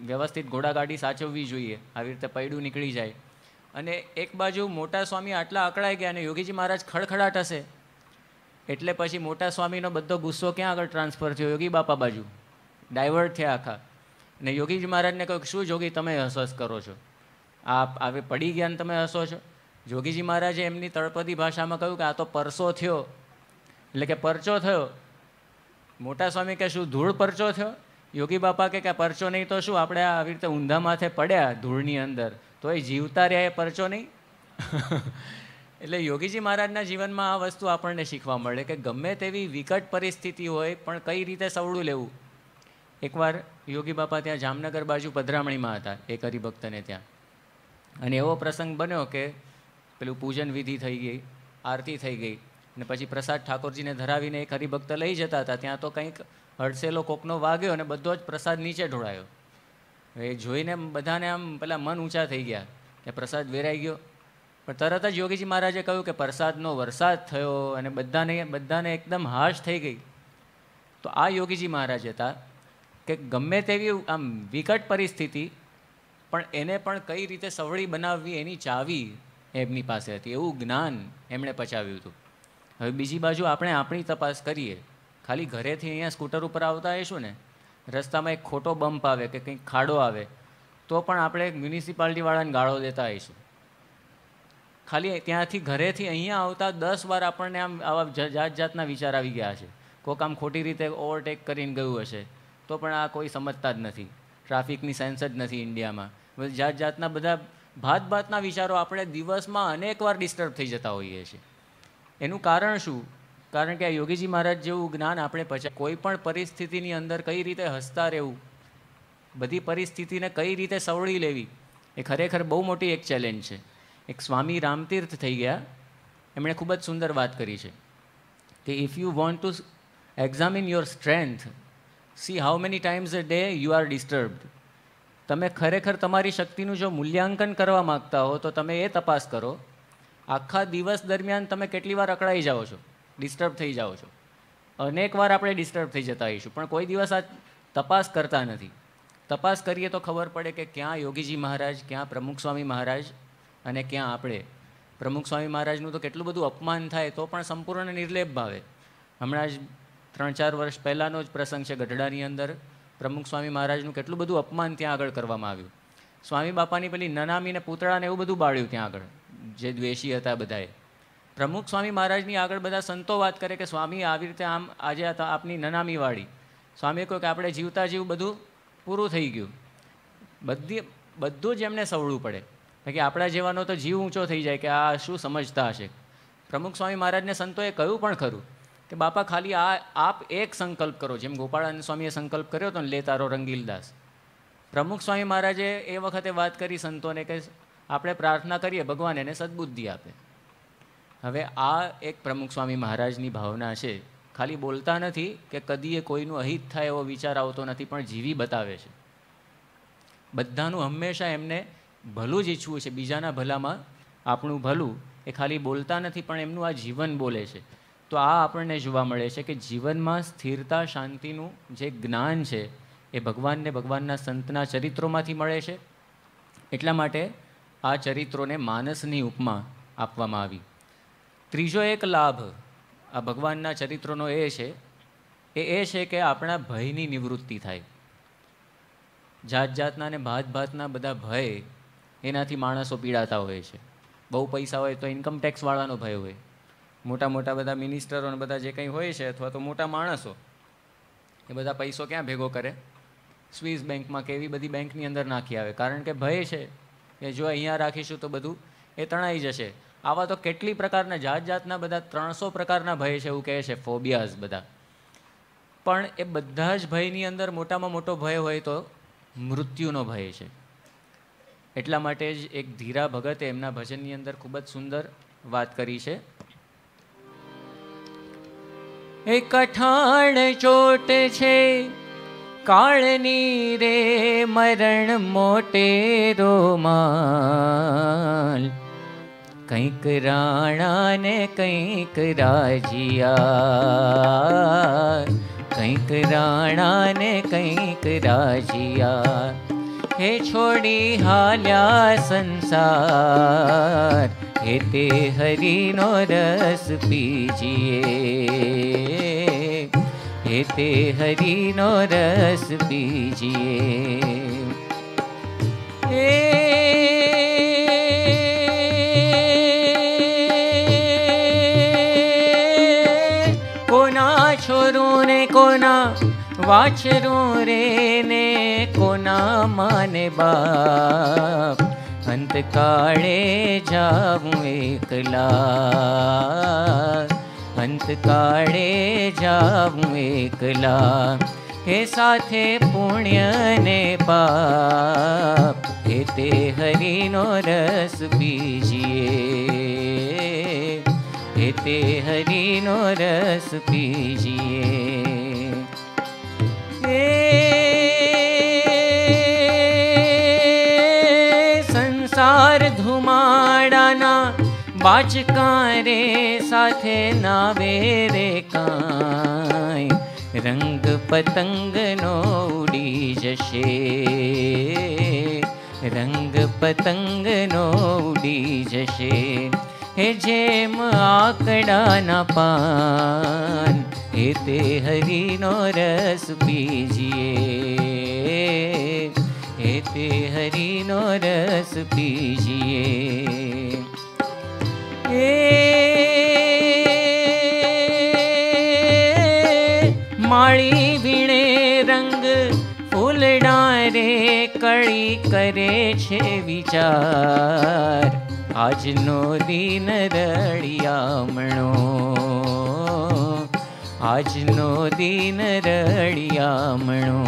વ્યવસ્થિત ઘોડાગાડી સાચવવી જોઈએ, આવી રીતે પૈડું નીકળી જાય. અને એક બાજુ મોટા સ્વામી આટલા અકળાઈ ગયા અને યોગીજી મહારાજ ખડખડાટ હશે, એટલે પછી મોટા સ્વામીનો બધો ગુસ્સો ક્યાં આગળ ટ્રાન્સફર થયો? યોગી બાપા બાજુ ડાયવર્ટ થયા આખા. અને યોગીજી મહારાજને કહ્યું, શું જોગી તમે હસહસ કરો છો? આ હવે પડી ગયા ને તમે હસો છો? જોગીજી મહારાજે એમની તળપદી ભાષામાં કહ્યું કે આ તો પરસો થયો, એટલે કે પરચો થયો. મોટા સ્વામી કે શું ધૂળ પરચો થયો? યોગી બાપા કે પરચો નહીં તો શું, આપણે આવી રીતે ઊંધા માથે પડ્યા ધૂળની અંદર તો એ જીવતા રહ્યા, એ પરચો નહીં. એટલે યોગીજી મહારાજના જીવનમાં આ વસ્તુ આપણને શીખવા મળે કે ગમે તેવી વિકટ પરિસ્થિતિ હોય પણ કઈ રીતે સવડું લેવું. એકવાર યોગી બાપા ત્યાં જામનગર બાજુ પધરામણીમાં હતા એક હરિભક્તને ત્યાં, અને એવો પ્રસંગ બન્યો કે પેલું પૂજન વિધિ થઈ ગઈ, આરતી થઈ ગઈ, અને પછી પ્રસાદ ઠાકોરજીને ધરાવીને એક હરિભક્ત લઈ જતા હતા. ત્યાં તો કંઈક હડસેલો કોકનો વાગ્યો અને બધો જ પ્રસાદ નીચે ઢોળાયો. એ જોઈને બધાને આમ પેલા મન ઊંચા થઈ ગયા કે પ્રસાદ વેરાઈ ગયો. પણ તરત જ યોગીજી મહારાજે કહ્યું કે પ્રસાદનો વરસાદ થયો અને બધાને એકદમ હાશ થઈ ગઈ. તો આ યોગીજી મહારાજ હતા કે ગમે તેવી આમ વિકટ પરિસ્થિતિ પણ એને પણ કઈ રીતે સવળી બનાવવી એની ચાવી એમની પાસે હતી, એવું જ્ઞાન એમણે પચાવ્યું હતું. હવે બીજી બાજુ આપણે આપણી તપાસ કરીએ. ખાલી ઘરેથી અહીંયા સ્કૂટર ઉપર આવતા હશું ને, રસ્તામાં એક ખોટો બમ્પ આવે કે કંઈક ખાડો આવે તો પણ આપણે મ્યુનિસિપાલિટીવાળાને ગાળો દેતા આવીશું. ખાલી ત્યાંથી ઘરેથી અહીંયા આવતા 10 વાર આપણને આમ આવા જાતના વિચાર આવી ગયા છે. કોઈક આમ ખોટી રીતે ઓવરટેક કરીને ગયું હશે તો પણ આ કોઈ સમજતા જ નથી. ટ્રાફિકની સેન્સ જ નથી ઇન્ડિયામાં. જાતના બધા ભાતના વિચારો આપણે દિવસમાં અનેક વાર ડિસ્ટર્બ થઈ જતા હોઈએ છીએ. એનું કારણ શું? કારણ કે આ યોગીજી મહારાજ જેવું જ્ઞાન આપણે કોઈ પણ પરિસ્થિતિની અંદર કઈ રીતે હસતા રહેવું, બધી પરિસ્થિતિને કઈ રીતે સવળી લેવી, એ ખરેખર બહુ મોટી એક ચેલેન્જ છે. એક સ્વામી રામતીર્થ થઈ ગયા, એમણે ખૂબ જ સુંદર વાત કરી છે કે if you want to examine your strength, C how many times a day you are disturbed. તમે ખરેખર તમારી શક્તિનું જો મૂલ્યાંકન કરવા માગતા હો તો તમે એ તપાસ કરો, આખા દિવસ દરમિયાન તમે કેટલી વાર અકળાઈ જાઓ છો, ડિસ્ટર્બ થઈ જાઓ છો. અનેક વાર આપણે ડિસ્ટર્બ થઈ જતા હોઈશું પણ કોઈ દિવસ આ તપાસ કરતા નથી. તપાસ કરીએ તો ખબર પડે કે ક્યાં યોગીજી મહારાજ, ક્યાં પ્રમુખ સ્વામી મહારાજ અને ક્યાં આપણે. પ્રમુખ સ્વામી મહારાજનું તો કેટલું બધું અપમાન થાય તો પણ સંપૂર્ણ નિર્લેપ ભાવે. હમણાં જ 3-4 વર્ષ પહેલાંનો જ પ્રસંગ છે, ગઢડાની અંદર પ્રમુખ સ્વામી મહારાજનું કેટલું બધું અપમાન ત્યાં આગળ કરવામાં આવ્યું. સ્વામી બાપાની પેલી નનામીને પૂતળાને એવું બધું બાળ્યું ત્યાં આગળ, જે દ્વેષી હતા બધાએ. પ્રમુખ સ્વામી મહારાજની આગળ બધા સંતો વાત કરે કે સ્વામી આવી રીતે આમ આજે આપની નનામીવાળી. સ્વામીએ કહ્યું કે આપણે જીવતા જીવ બધું પૂરું થઈ ગયું. બધું જ એમને સવળું પડે કે આપણા જેવાનો તો જીવ ઊંચો થઈ જાય કે આ શું સમજતા હશે. પ્રમુખ સ્વામી મહારાજને સંતોએ કહ્યું પણ ખરું કે બાપા ખાલી આપ એક સંકલ્પ કરો, જેમ ગોપાળાનંદ સ્વામીએ સંકલ્પ કર્યો હતો ને, લે તારો રંગીલદાસ. પ્રમુખ સ્વામી મહારાજે એ વખતે વાત કરી સંતોને કે આપણે પ્રાર્થના કરીએ ભગવાન એને સદબુદ્ધિ આપે. હવે આ એક પ્રમુખ સ્વામી મહારાજની ભાવના છે. ખાલી બોલતા નથી કે કદીએ કોઈનું અહિત થાય એવો વિચાર આવતો નથી, પણ જીવી બતાવે છે. બધાનું હંમેશા એમને ભલું જ ઈચ્છવું છે, બીજાના ભલામાં આપણું ભલું. એ ખાલી બોલતા નથી પણ એમનું આ જીવન બોલે છે. તો આ આપણને જોવા મળે છે કે જીવનમાં સ્થિરતા, શાંતિનું જે જ્ઞાન છે એ ભગવાનને, ભગવાનના સંતના ચરિત્રોમાંથી મળે છે. એટલા માટે આ ચરિત્રોને માનસની ઉપમા આપવામાં આવી. ત્રીજો એક લાભ આ ભગવાનના ચરિત્રોનો એ છે કે આપણા ભયની નિવૃત્તિ થાય. જાતના ને ભાતના બધા ભય, એનાથી માણસો પીડાતા હોય છે. બહુ પૈસા હોય તો ઇન્કમ ટેક્સવાળાનો ભય હોય. મોટા મોટા બધા મિનિસ્ટરો ને બધા જે કંઈ હોય છે, અથવા તો મોટા માણસો, એ બધા પૈસો ક્યાં ભેગો કરે? સ્વિસ બેંકમાં કે એવી બધી બેંકની અંદર નાખી આવે. કારણ કે ભય છે કે જો અહીંયા રાખીશું તો બધું એ તણાઈ જશે. આવા તો કેટલી પ્રકારના જાતના બધા 300 પ્રકારના ભય છે, એવું કહે છે, ફોબિયાઝ બધા. પણ એ બધા જ ભયની અંદર મોટામાં મોટો ભય હોય તો મૃત્યુનો ભય છે. એટલા માટે જ એક ધીરા ભગતે એમના ભજનની અંદર ખૂબ જ સુંદર વાત કરી છે. એ કઠાણ ચોટ છે કાળની રે, મરણ મોટે રોમાલ, કંઈક રાણા ને કંઈક રાજીયા, કંઈક રાણા ને કંઈક રાજીયા. હે છોડી હાલ્યા સંસાર, હે તે હરિનો રસ પીજીએ, હે તે હરિનો રસ પીજીએ. કોના છોરું ને કોના વાછરું રે ને કોના માને બાપ, અંતકાળે જાવું એકલા, અંતકાળે જાવું એકલા. હે સાથે પુણ્ય ને પાપ, હે તે હરિનો રસ પીજીએ, હે તે હરિનો રસ પીજીએ. સંસાર ધુમાડાના બાચકા રે સાથે નાવે રે કાંઈ, રંગ પતંગનો ઉડી જશે, રંગ પતંગનો ઉડી જશે. હે જેમ આકડાના પાન, હે તે હરિનો રસ પીજીએ, હે તે હરિનો રસ પીજીએ. માળી વીણે રંગ ફૂલડા રે કળી કરે છે વિચાર, આજનો દિન રળિયામણો, આજનો દિન રળિયામણો.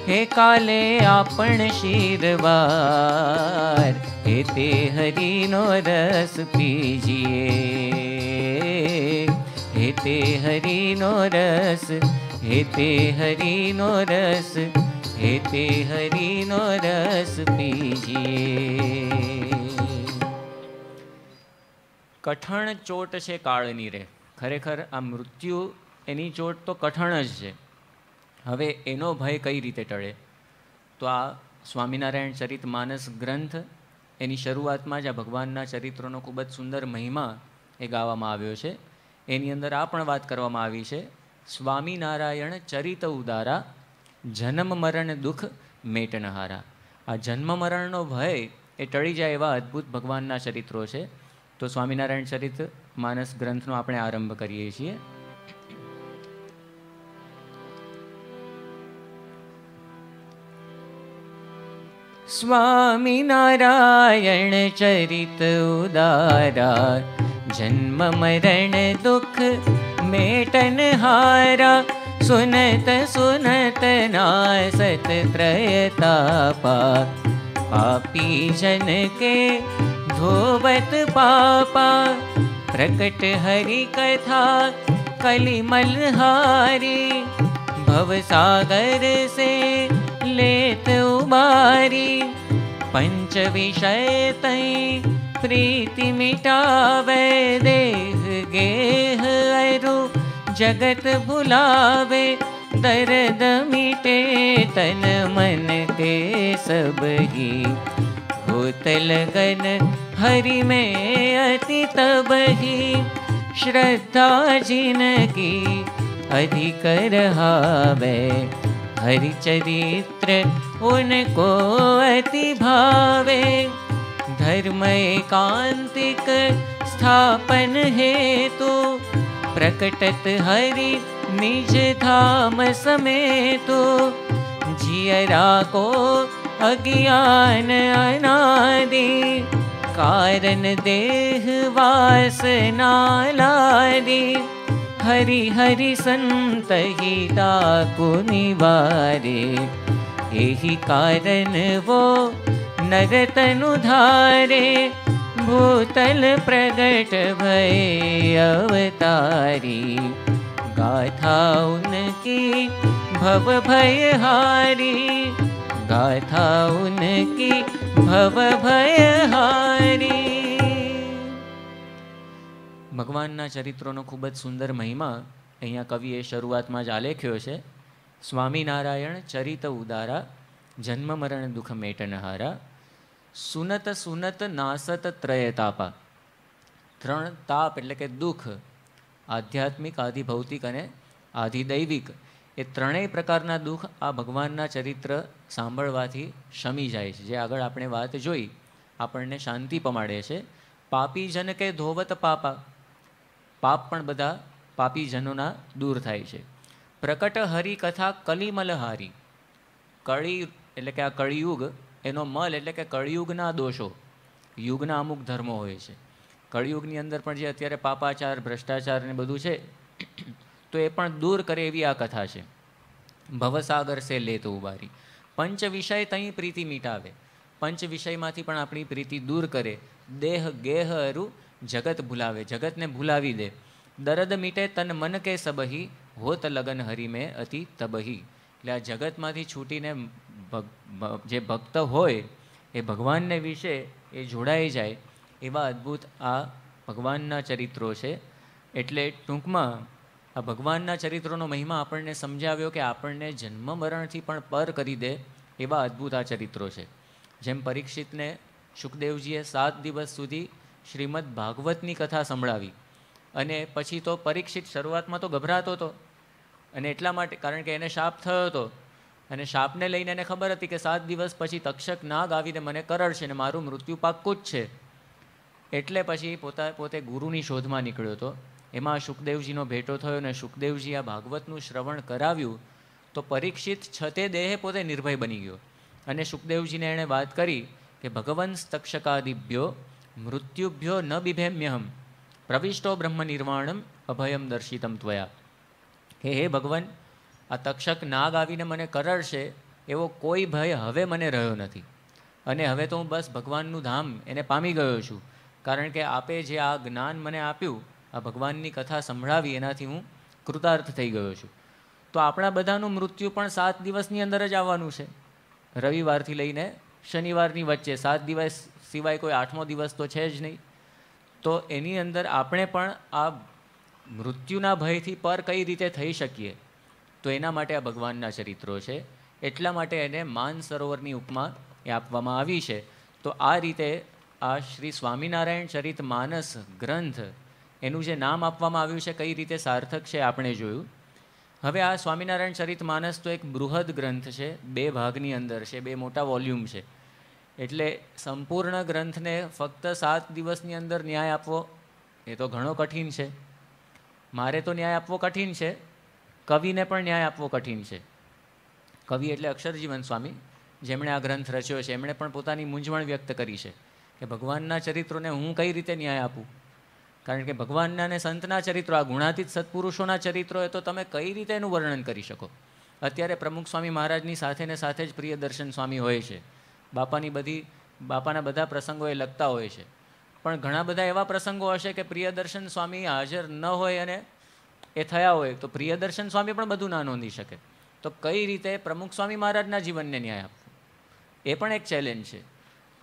હે કાલે આપણ શિરવાર, હે તે હરિનો રસ પીજીએ, હે તે હરિનો રસ, હે તે હરિનો રસ, હે તે હરિનો રસ પીજીએ. કઠણ ચોટ છે કાળની રે. ખરેખર આ મૃત્યુ એની ચોટ તો કઠણ જ છે. હવે એનો ભય કઈ રીતે ટળે? તો આ સ્વામિનારાયણ ચરિતમાનસ ગ્રંથ એની શરૂઆતમાં જ આ ભગવાનના ચરિત્રોનો ખૂબ જ સુંદર મહિમા એ ગાવામાં આવ્યો છે. એની અંદર આ પણ વાત કરવામાં આવી છે, સ્વામિનારાયણ ચરિત ઉદારા, જન્મ મરણ દુઃખ મેટનહારા. આ જન્મ મરણનો ભય એ ટળી જાય એવા અદ્ભુત ભગવાનના ચરિત્રો છે. તો સ્વામિનારાયણ ચરિત માનસ ગ્રંથનો આપણે આરંભ કરીએ છીએ. સ્વામિનારાયણ ચરિત ઉદારા, જન્મ મરણ દુઃખ મેટનહારા. સુનત સુનત નાસત ત્રયતાપા, પાપી જન કે ધોવત પાપા. પ્રકટ હરિ કથા કલિમલ हारी, भवसागर से लेत उबारी। पंच विषय तई प्रीति मिटावे, देह गेह अरु जगत भुलावे। दर्द मिटे तन मन के सब ही, होत लगन हरि में अति तब ही। श्रद्धा जिनकी अधिक रहावे, हरि चरित्र उनको अति भावे। धर्म एकांतिक स्थापन हेतु, प्रकटत हरि निज धाम समेतु। जियरा को अज्ञान अनादि, कारण देह वासना लादी। हरि हरि संत ही ताकु निवारे, यही कारण वो नर तनु धारे। भूतल प्रगट भय अवतारी, गाथा उनकी भव भय हारी। गाथा उनकी भव भय हारी। ભગવાનના ચરિત્રોનો ખૂબ જ સુંદર મહિમા અહીંયા કવિએ શરૂઆતમાં જ આલેખ્યો છે. સ્વામિનારાયણ ચરિત ઉદારા, જન્મ મરણ દુઃખ મેટનહારા. સુનત સુનત નાસત ત્રયતાપા. ત્રણ તાપ એટલે કે દુઃખ, આધ્યાત્મિક, આધિભૌતિક અને આધિદૈવિક, એ ત્રણેય પ્રકારના દુઃખ આ ભગવાનના ચરિત્ર સાંભળવાથી શમી જાય છે. જે આગળ આપણે વાત જોઈ, આપણને શાંતિ પમાડે છે. પાપી જન કે ધોવત પાપા, પાપ પણ બધા પાપીજનોના દૂર થાય છે. પ્રકટ હરિકથા કલિમલહારી. કળી એટલે કે આ કળિયુગ, એનો મલ એટલે કે કળિયુગના દોષો. યુગના અમુક ધર્મો હોય છે. કળિયુગની અંદર પણ જે અત્યારે પાપાચાર, ભ્રષ્ટાચાર ને બધું છે, તો એ પણ દૂર કરે એવી આ કથા છે. ભવસાગર સે લે તો ઉબારી. પંચ વિષય તઈ પ્રીતિ મીટાવે. પંચ વિષયમાંથી પણ આપણી પ્રીતિ દૂર કરે. દેહ ગેહ અરુ જગત ભૂલાવે, જગતને ભૂલાવી દે. દરદ મીટે તન મન કે સબહી, હોત લગન હરી મેં અતિ તબહી. એટલે આ જગતમાંથી છૂટીને જે ભક્ત હોય એ ભગવાનને વિશે એ જોડાઈ જાય એવા અદ્ભુત આ ભગવાનના ચરિત્રો છે. એટલે ટૂંકમાં આ ભગવાનના ચરિત્રોનો મહિમા આપણને સમજાવ્યો કે આપણને જન્મ મરણથી પણ પર કરી દે એવા અદ્ભુત આ ચરિત્રો છે. જેમ પરીક્ષિતને શુકદેવજીએ 7 દિવસ સુધી શ્રીમદ ભાગવતની કથા સંભળાવી, અને પછી તો પરીક્ષિત શરૂઆતમાં તો ગભરાતો હતો, અને એટલા માટે કારણ કે એને શાપ થયો હતો, અને શાપને લઈને એને ખબર હતી કે 7 દિવસ પછી તક્ષક નાગ આવીને મને કરડશે ને મારું મૃત્યુ પાક્કું જ છે. એટલે પછી પોતે ગુરુની શોધમાં નીકળ્યો હતો. એમાં શુકદેવજીનો ભેટો થયો, અને શુકદેવજી આ ભાગવતનું શ્રવણ કરાવ્યું તો પરીક્ષિત છતે દેહે પોતે નિર્ભય બની ગયો. અને શુકદેવજીને એણે વાત કરી કે ભગવંસ તક્ષકાદિભ્યો મૃત્યુભ્યો ન બિભેમ્યહમ પ્રવિષ્ટો બ્રહ્મ નિર્વાણમ અભયમ દર્શિતમ ત્વયા. કે હે ભગવાન, આ તક્ષક નાગ આવીને મને કરડશે એવો કોઈ ભય હવે મને રહ્યો નથી, અને હવે તો હું બસ ભગવાનનું ધામ એને પામી ગયો છું. કારણ કે આપે જે આ જ્ઞાન મને આપ્યું, આ ભગવાનની કથા સંભળાવી, એનાથી હું કૃતાર્થ થઈ ગયો છું. તો આપણા બધાનું મૃત્યુ પણ 7 દિવસની અંદર જ આવવાનું છે. રવિવારથી લઈને શનિવારની વચ્ચે 7 દિવસ સિવાય કોઈ 8મો દિવસ તો છે જ નહીં. તો એની અંદર આપણે પણ આ મૃત્યુના ભયથી પર કઈ રીતે થઈ શકીએ, તો એના માટે આ ભગવાનના ચરિત્રો છે. એટલા માટે એને માન સરોવરની ઉપમા એ આપવામાં આવી છે. તો આ રીતે આ શ્રી સ્વામિનારાયણ ચરિત માનસ ગ્રંથ, એનું જે નામ આપવામાં આવ્યું છે, કઈ રીતે સાર્થક છે આપણે જોયું. હવે આ સ્વામિનારાયણ ચરિત માનસ તો એક બૃહદ ગ્રંથ છે, 2 ભાગની અંદર છે, 2 મોટા વોલ્યુમ છે. એટલે સંપૂર્ણ ગ્રંથને ફક્ત 7 દિવસની અંદર ન્યાય આપવો એ તો ઘણો કઠિન છે. મારે તો ન્યાય આપવો કઠિન છે, કવિને પણ ન્યાય આપવો કઠિન છે. કવિ એટલે અક્ષરજીવન સ્વામી, જેમણે આ ગ્રંથ રચ્યો છે, એમણે પણ પોતાની મૂંઝવણ વ્યક્ત કરી છે કે ભગવાનના ચરિત્રોને હું કઈ રીતે ન્યાય આપું. કારણ કે ભગવાનના અને સંતના ચરિત્રો, આ ગુણાતીત સત્પુરુષોના ચરિત્રો, એ તો તમે કઈ રીતે એનું વર્ણન કરી શકો. અત્યારે પ્રમુખ સ્વામી મહારાજની સાથે ને સાથે જ પ્રિયદર્શન સ્વામી હોય છે, બાપાના બધા પ્રસંગો એ લખતા હોય છે. પણ ઘણા બધા એવા પ્રસંગો હશે કે પ્રિયદર્શન સ્વામી હાજર ન હોય અને એ થયા હોય, તો પ્રિયદર્શન સ્વામી પણ બધું ના નોંધી શકે. તો કઈ રીતે પ્રમુખ સ્વામી મહારાજના જીવનને ન્યાય આપવો, એ પણ એક ચેલેન્જ છે.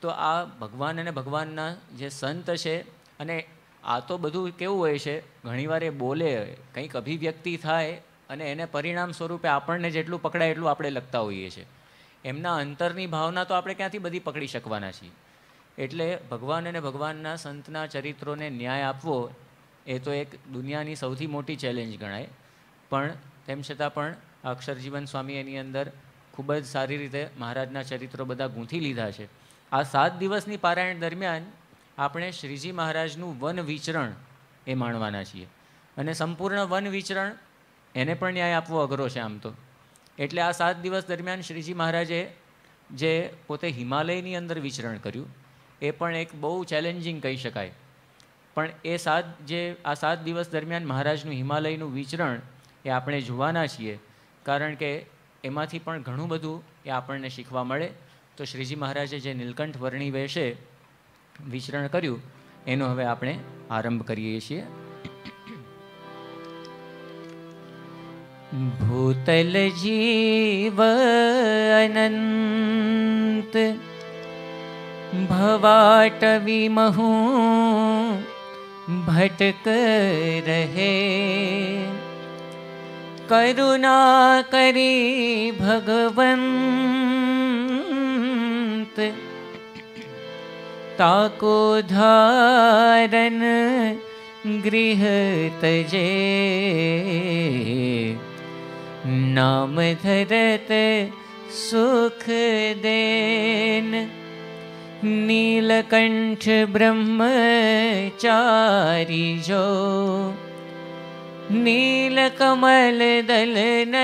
તો આ ભગવાન અને ભગવાનના જે સંત છે, અને આ તો બધું કેવું હોય છે, ઘણીવાર એ બોલે, કંઈક અભિવ્યક્તિ થાય, અને એને પરિણામ સ્વરૂપે આપણને જેટલું પકડાય એટલું આપણે લખતા હોઈએ છીએ. એમના અંતરની ભાવના તો આપણે ક્યાંથી બધી પકડી શકવાના છીએ. એટલે ભગવાન અને ભગવાનના સંતના ચરિત્રોને ન્યાય આપવો એ તો એક દુનિયાની સૌથી મોટી ચેલેન્જ ગણાય. પણ તેમ છતાં પણ અક્ષરજીવન સ્વામી એની અંદર ખૂબ જ સારી રીતે મહારાજના ચરિત્રો બધા ગૂંથી લીધા છે. આ 7 દિવસની પારાયણ દરમિયાન આપણે શ્રીજી મહારાજનું વન વિચરણ એ માણવાના છીએ, અને સંપૂર્ણ વન વિચરણ એને પણ ન્યાય આપવો અઘરો છે આમ તો. એટલે આ 7 દિવસ દરમિયાન શ્રીજી મહારાજે જે પોતે હિમાલયની અંદર વિચરણ કર્યું, એ પણ એક બહુ ચેલેન્જિંગ કહી શકાય. પણ એ આ 7 દિવસ દરમિયાન મહારાજનું હિમાલયનું વિચરણ એ આપણે જોવાના છીએ, કારણ કે એમાંથી પણ ઘણું બધું એ આપણને શીખવા મળે. તો શ્રીજી મહારાજે જે નીલકંઠ વર્ણી વેશે વિચરણ કર્યું, એનો હવે આપણે આરંભ કરીએ છીએ. ભૂતલ જીવ અનંત ભવાટવી મહુ ભટક રહે, કરુણા કરી ભગવંત તાકો ધારન ગૃહ તજે, નામ ધરત સુખ દેન નીલકંઠ બ્રહ્મચારી જો, नील कमल दल नैन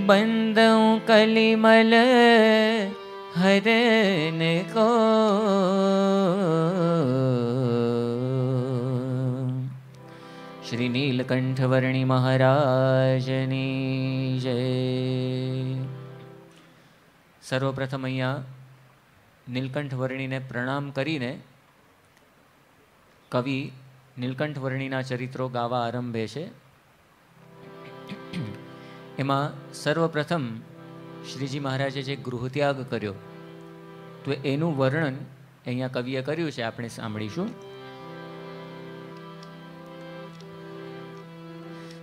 बंदों कलिमल हरन को। श्री नीलकंठ वर्णी महाराजनी जय। सर्वप्रथम અહીંયા નીલકંઠ વર્ણીને પ્રણામ કરીને કવિ નીલકંઠ વર્ણીના ચરિત્રો ગાવા આરંભે છે. એમાં સર્વપ્રથમ શ્રીજી મહારાજે જે ગૃહત્યાગ કર્યો તો એનું વર્ણન અહીંયા કવિએ કર્યું છે, આપણે સાંભળીશું.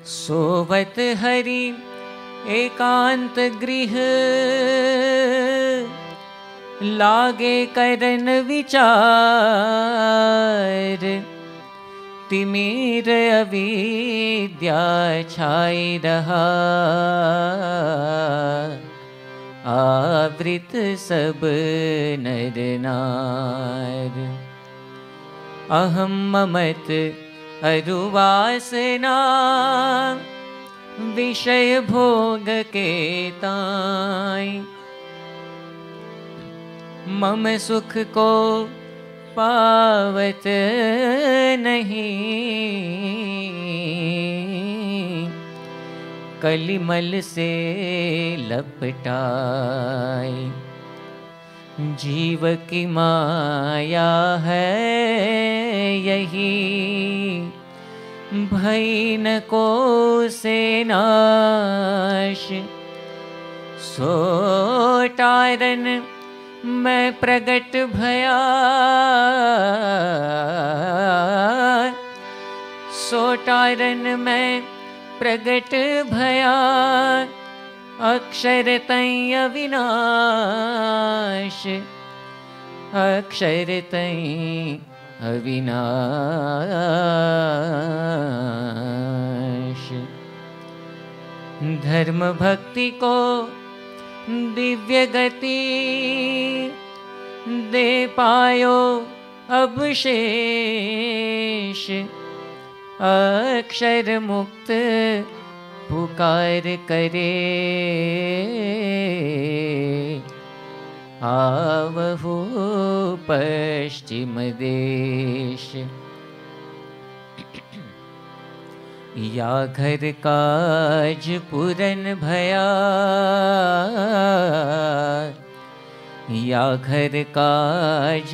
सोवत हरि एकांत गृह लागे करन विचार तिमिर अविद्या छाई रहा आवृत सब नर नार अहम ममत अरुवासना विषय भोग के ताई मम सुख को पावत नहीं कलिमल से लपटाई जीव की माया है यही भय न को से नाश सोटारन मैं प्रगट भया सोटारन मैं प्रगट भया अक्षर तय अविनाश अक्षर तय अविनाश धर्म भक्ति को दिव्य गति दे पायो अब शेष अक्षर मुक्त पुकार करे आवहु पश्चिम देश या घर काज पूरन भया या घर काज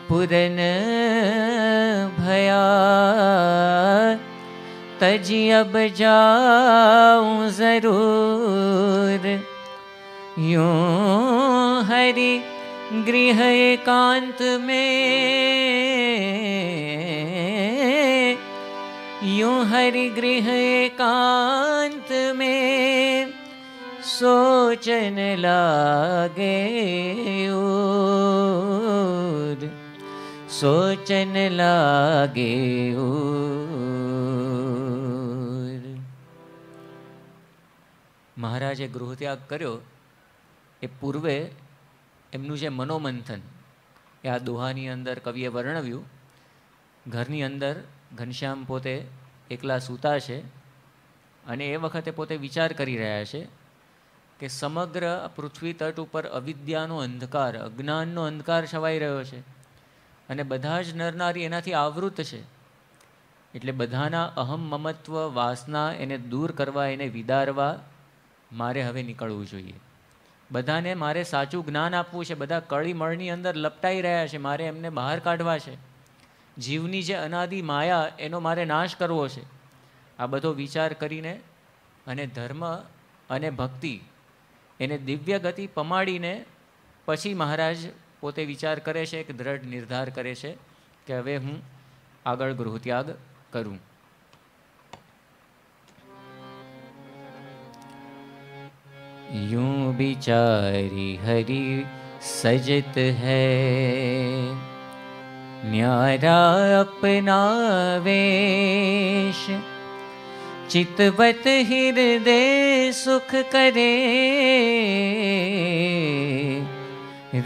पूरन भया तजी अब जाऊं जरूर यूं हरि गृह एकांत में यूं हरि गृह एकांत में सोचन लागे और सोचन लागे और મહારાજે ગૃહત્યાગ કર્યો એ પૂર્વે એમનું જે મનોમંથન એ આ દોહાની અંદર કવિએ વર્ણવ્યું. ઘરની અંદર ઘનશ્યામ પોતે એકલા સૂતા છે અને એ વખતે પોતે વિચાર કરી રહ્યા છે કે સમગ્ર પૃથ્વી તટ ઉપર અવિદ્યાનો અંધકાર અજ્ઞાનનો અંધકાર છવાઈ રહ્યો છે અને બધા જ નરનારી એનાથી આવૃત છે. એટલે બધાના અહમ મમત્વ વાસના એને દૂર કરવા એને વિદારવા મારે હવે નીકળવું જોઈએ. બધાને મારે સાચું જ્ઞાન આપવું છે. બધા કળીમળની અંદર લપટાઈ રહ્યા છે, મારે એમને બહાર કાઢવા છે. જીવની જે અનાદિ માયા એનો મારે નાશ કરવો છે. આ બધો વિચાર કરીને અને ધર્મ અને ભક્તિ એને દિવ્ય ગતિ પમાડીને પછી મહારાજ પોતે વિચાર કરે છે, એક દ્રઢ નિર્ધાર કરે છે કે હવે હું આગળ ગૃહત્યાગ કરું. यूं बिचारी हरि सजत है न्यारा अपना वेश चितवत हृदय सुख करे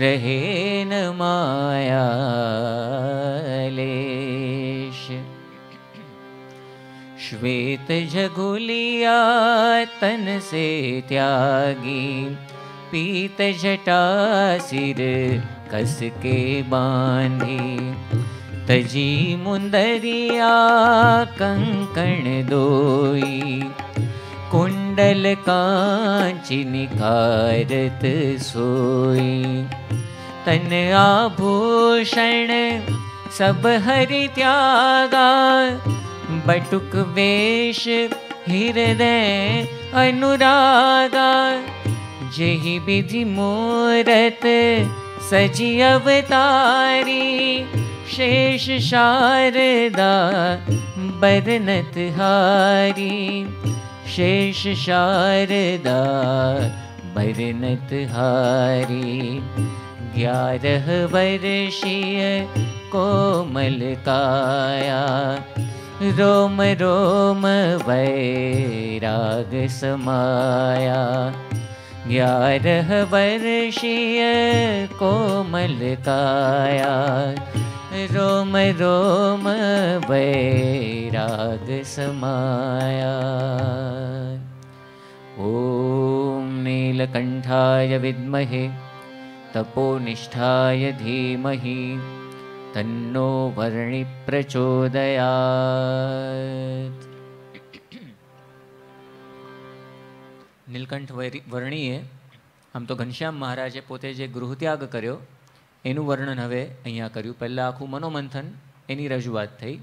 रहे न माया लेश श्वेत झगुलिया तन से त्यागी, पीत जटा सिर कस के बांधी, तजी मुंदरिया कंकण दोई, कुंडल कांची निकारत सोई, तन आभूषण सब हरि त्यागा, बटुक वेश हृदय अनुरागा, जेहि विधि मूरत सजी अवतारी, शेष शारदा बरनत हारी, शेष शारदा बरनत हारी। 11 वर्षीय कोमल काया, रोम रोम वैराग समाया। 11 वर्षीय कोमल काया, रोम रोम वैराग समाया। ओम नीलकंठाय विद्महे तपोनिष्ठाय धीमहि, तन्नो वर्णि प्रचोदयात्। નીલકંઠ વર્ણીએ આમ તો ઘનશ્યામ મહારાજે પોતે જે ગૃહત્યાગ કર્યો એનું વર્ણન હવે અહીંયા કર્યું. પહેલાં આખું મનોમંથન એની રજૂઆત થઈ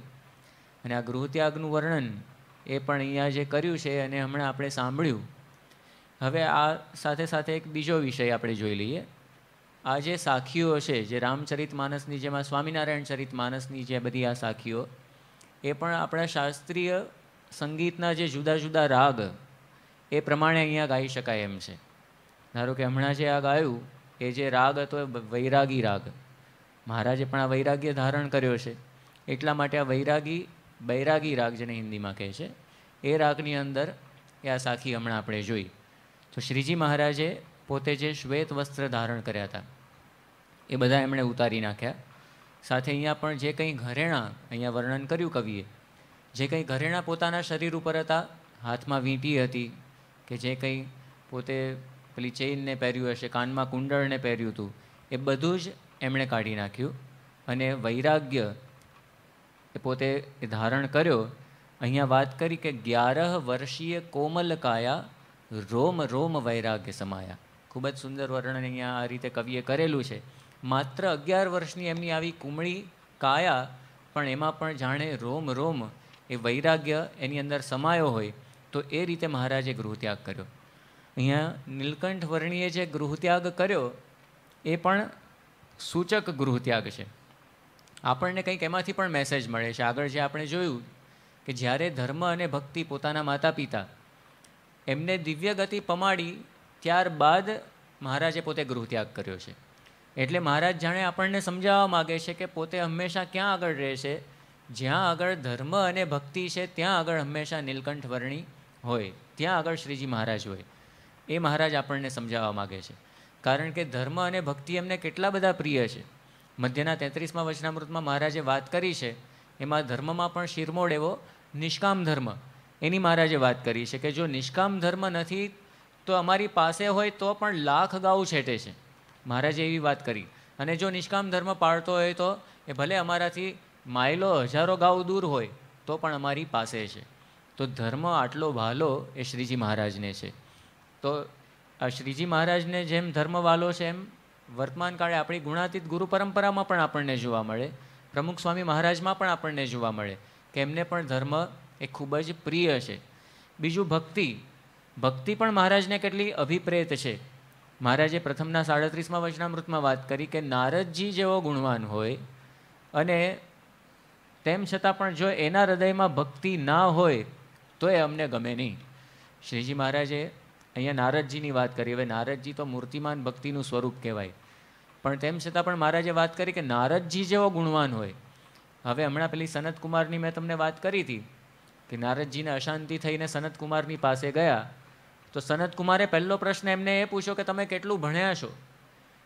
અને આ ગૃહત્યાગનું વર્ણન એ પણ અહીંયા જે કર્યું છે અને હમણાં આપણે સાંભળ્યું. હવે આ સાથે સાથે એક બીજો વિષય આપણે જોઈ લઈએ. આ જે સાખીઓ છે, જે રામચરિત માનસની, જેમાં સ્વામિનારાયણ ચરિત માનસની જે બધી આ સાખીઓ, એ પણ આપણા શાસ્ત્રીય સંગીતના જે જુદા જુદા રાગ એ પ્રમાણે અહીંયા ગાઈ શકાય એમ છે. ધારો કે હમણાં જે આ ગાયું એ જે રાગ હતો એ વૈરાગી રાગ. મહારાજે પણ આ વૈરાગ્ય ધારણ કર્યો છે એટલા માટે આ બૈરાગી રાગ જેને હિન્દીમાં કહે છે એ રાગની અંદર એ આ સાખી હમણાં આપણે જોઈ. તો શ્રીજી મહારાજે પોતે જે શ્વેત વસ્ત્ર ધારણ કર્યા હતા એ બધા એમણે ઉતારી નાખ્યા. સાથે અહીંયા પણ જે કંઈ ઘરેણાં અહીંયા વર્ણન કર્યું કવિએ, જે કંઈ ઘરેણાં પોતાના શરીર ઉપર હતા, હાથમાં વીંટી હતી કે જે કંઈ પોતે પેલી ચેઇનને પહેર્યું હશે, કાનમાં કુંડળને પહેર્યું હતું, એ બધું જ એમણે કાઢી નાખ્યું અને વૈરાગ્ય એ પોતે ધારણ કર્યો. અહીંયા વાત કરી કે 11 વર્ષીય કોમલ કાયા, રોમ રોમ વૈરાગ્ય સમાયા. ખૂબ જ સુંદર વર્ણન અહીંયા આ રીતે કવિએ કરેલું છે. માત્ર 11 વર્ષની એમની આવી કુમળી કાયા, પણ એમાં પણ જાણે રોમ રોમ એ વૈરાગ્ય એની અંદર સમાયો હોય. તો એ રીતે મહારાજે ગૃહત્યાગ કર્યો. અહીંયા નીલકંઠ વર્ણીએ જે ગૃહત્યાગ કર્યો એ પણ સૂચક ગૃહત્યાગ છે. આપણને કંઈક એમાંથી પણ મેસેજ મળે છે. આગળ જે આપણે જોયું કે જ્યારે ધર્મ અને ભક્તિ પોતાના માતા પિતા એમને દિવ્ય ગતિ પમાડી ત્યારબાદ મહારાજે પોતે ગૃહત્યાગ કર્યો છે. એટલે મહારાજ જાણે આપણને સમજાવવા માગે છે કે પોતે હંમેશા ક્યાં આગળ રહેશે, જ્યાં આગળ ધર્મ અને ભક્તિ છે ત્યાં આગળ હંમેશા નીલકંઠ વર્ણી હોય, ત્યાં આગળ શ્રીજી મહારાજ હોય. એ મહારાજ આપણને સમજાવવા માગે છે. કારણ કે ધર્મ અને ભક્તિ એમને કેટલા બધા પ્રિય છે. મધ્યના 33મા વચનામૃતમાં મહારાજે વાત કરી છે. એમાં ધર્મમાં પણ શિરમોડ એવો નિષ્કામ ધર્મ એની મહારાજે વાત કરી છે કે જો નિષ્કામ ધર્મ નથી તો અમારી પાસે હોય તો પણ લાખ ગાઉ છેટે છે. મહારાજે એવી વાત કરી. અને જો નિષ્કામ ધર્મ પાળતો હોય તો એ ભલે અમારાથી માઇલો હજારો ગાઉ દૂર હોય તો પણ અમારી પાસે છે. તો ધર્મ આટલો ભાલો એ શ્રીજી મહારાજને છે. તો આ શ્રીજી મહારાજને જેમ ધર્મ વાલો છે એમ વર્તમાન કાળે આપણી ગુણાતીત ગુરુ પરંપરામાં પણ આપણને જોવા મળે, પ્રમુખ સ્વામી મહારાજમાં પણ આપણને જોવા મળે કે એમને પણ ધર્મ એ ખૂબ જ પ્રિય છે. બીજું ભક્તિ પણ મહારાજને કેટલી અભિપ્રેત છે. મહારાજે પ્રથમના 37મા વચનામૃતમાં વાત કરી કે નારદજી જેવો ગુણવાન હોય અને તેમ છતાં પણ જો એના હૃદયમાં ભક્તિ ના હોય તો એ અમને ગમે નહીં. શ્રીજી મહારાજે અહીંયા નારદજીની વાત કરી. હવે નારદજી તો મૂર્તિમાન ભક્તિનું સ્વરૂપ કહેવાય, પણ તેમ છતાં પણ મહારાજે વાત કરી કે નારદજી જેવો ગુણવાન હોય. હવે હમણાં પેલી સનતકુમારની મેં તમને વાત કરી હતી કે નારદજીને અશાંતિ થઈને સનતકુમારની પાસે ગયા તો સનતકુમારે પહેલો પ્રશ્ન એમને એ પૂછ્યો કે તમે કેટલું ભણ્યા છો.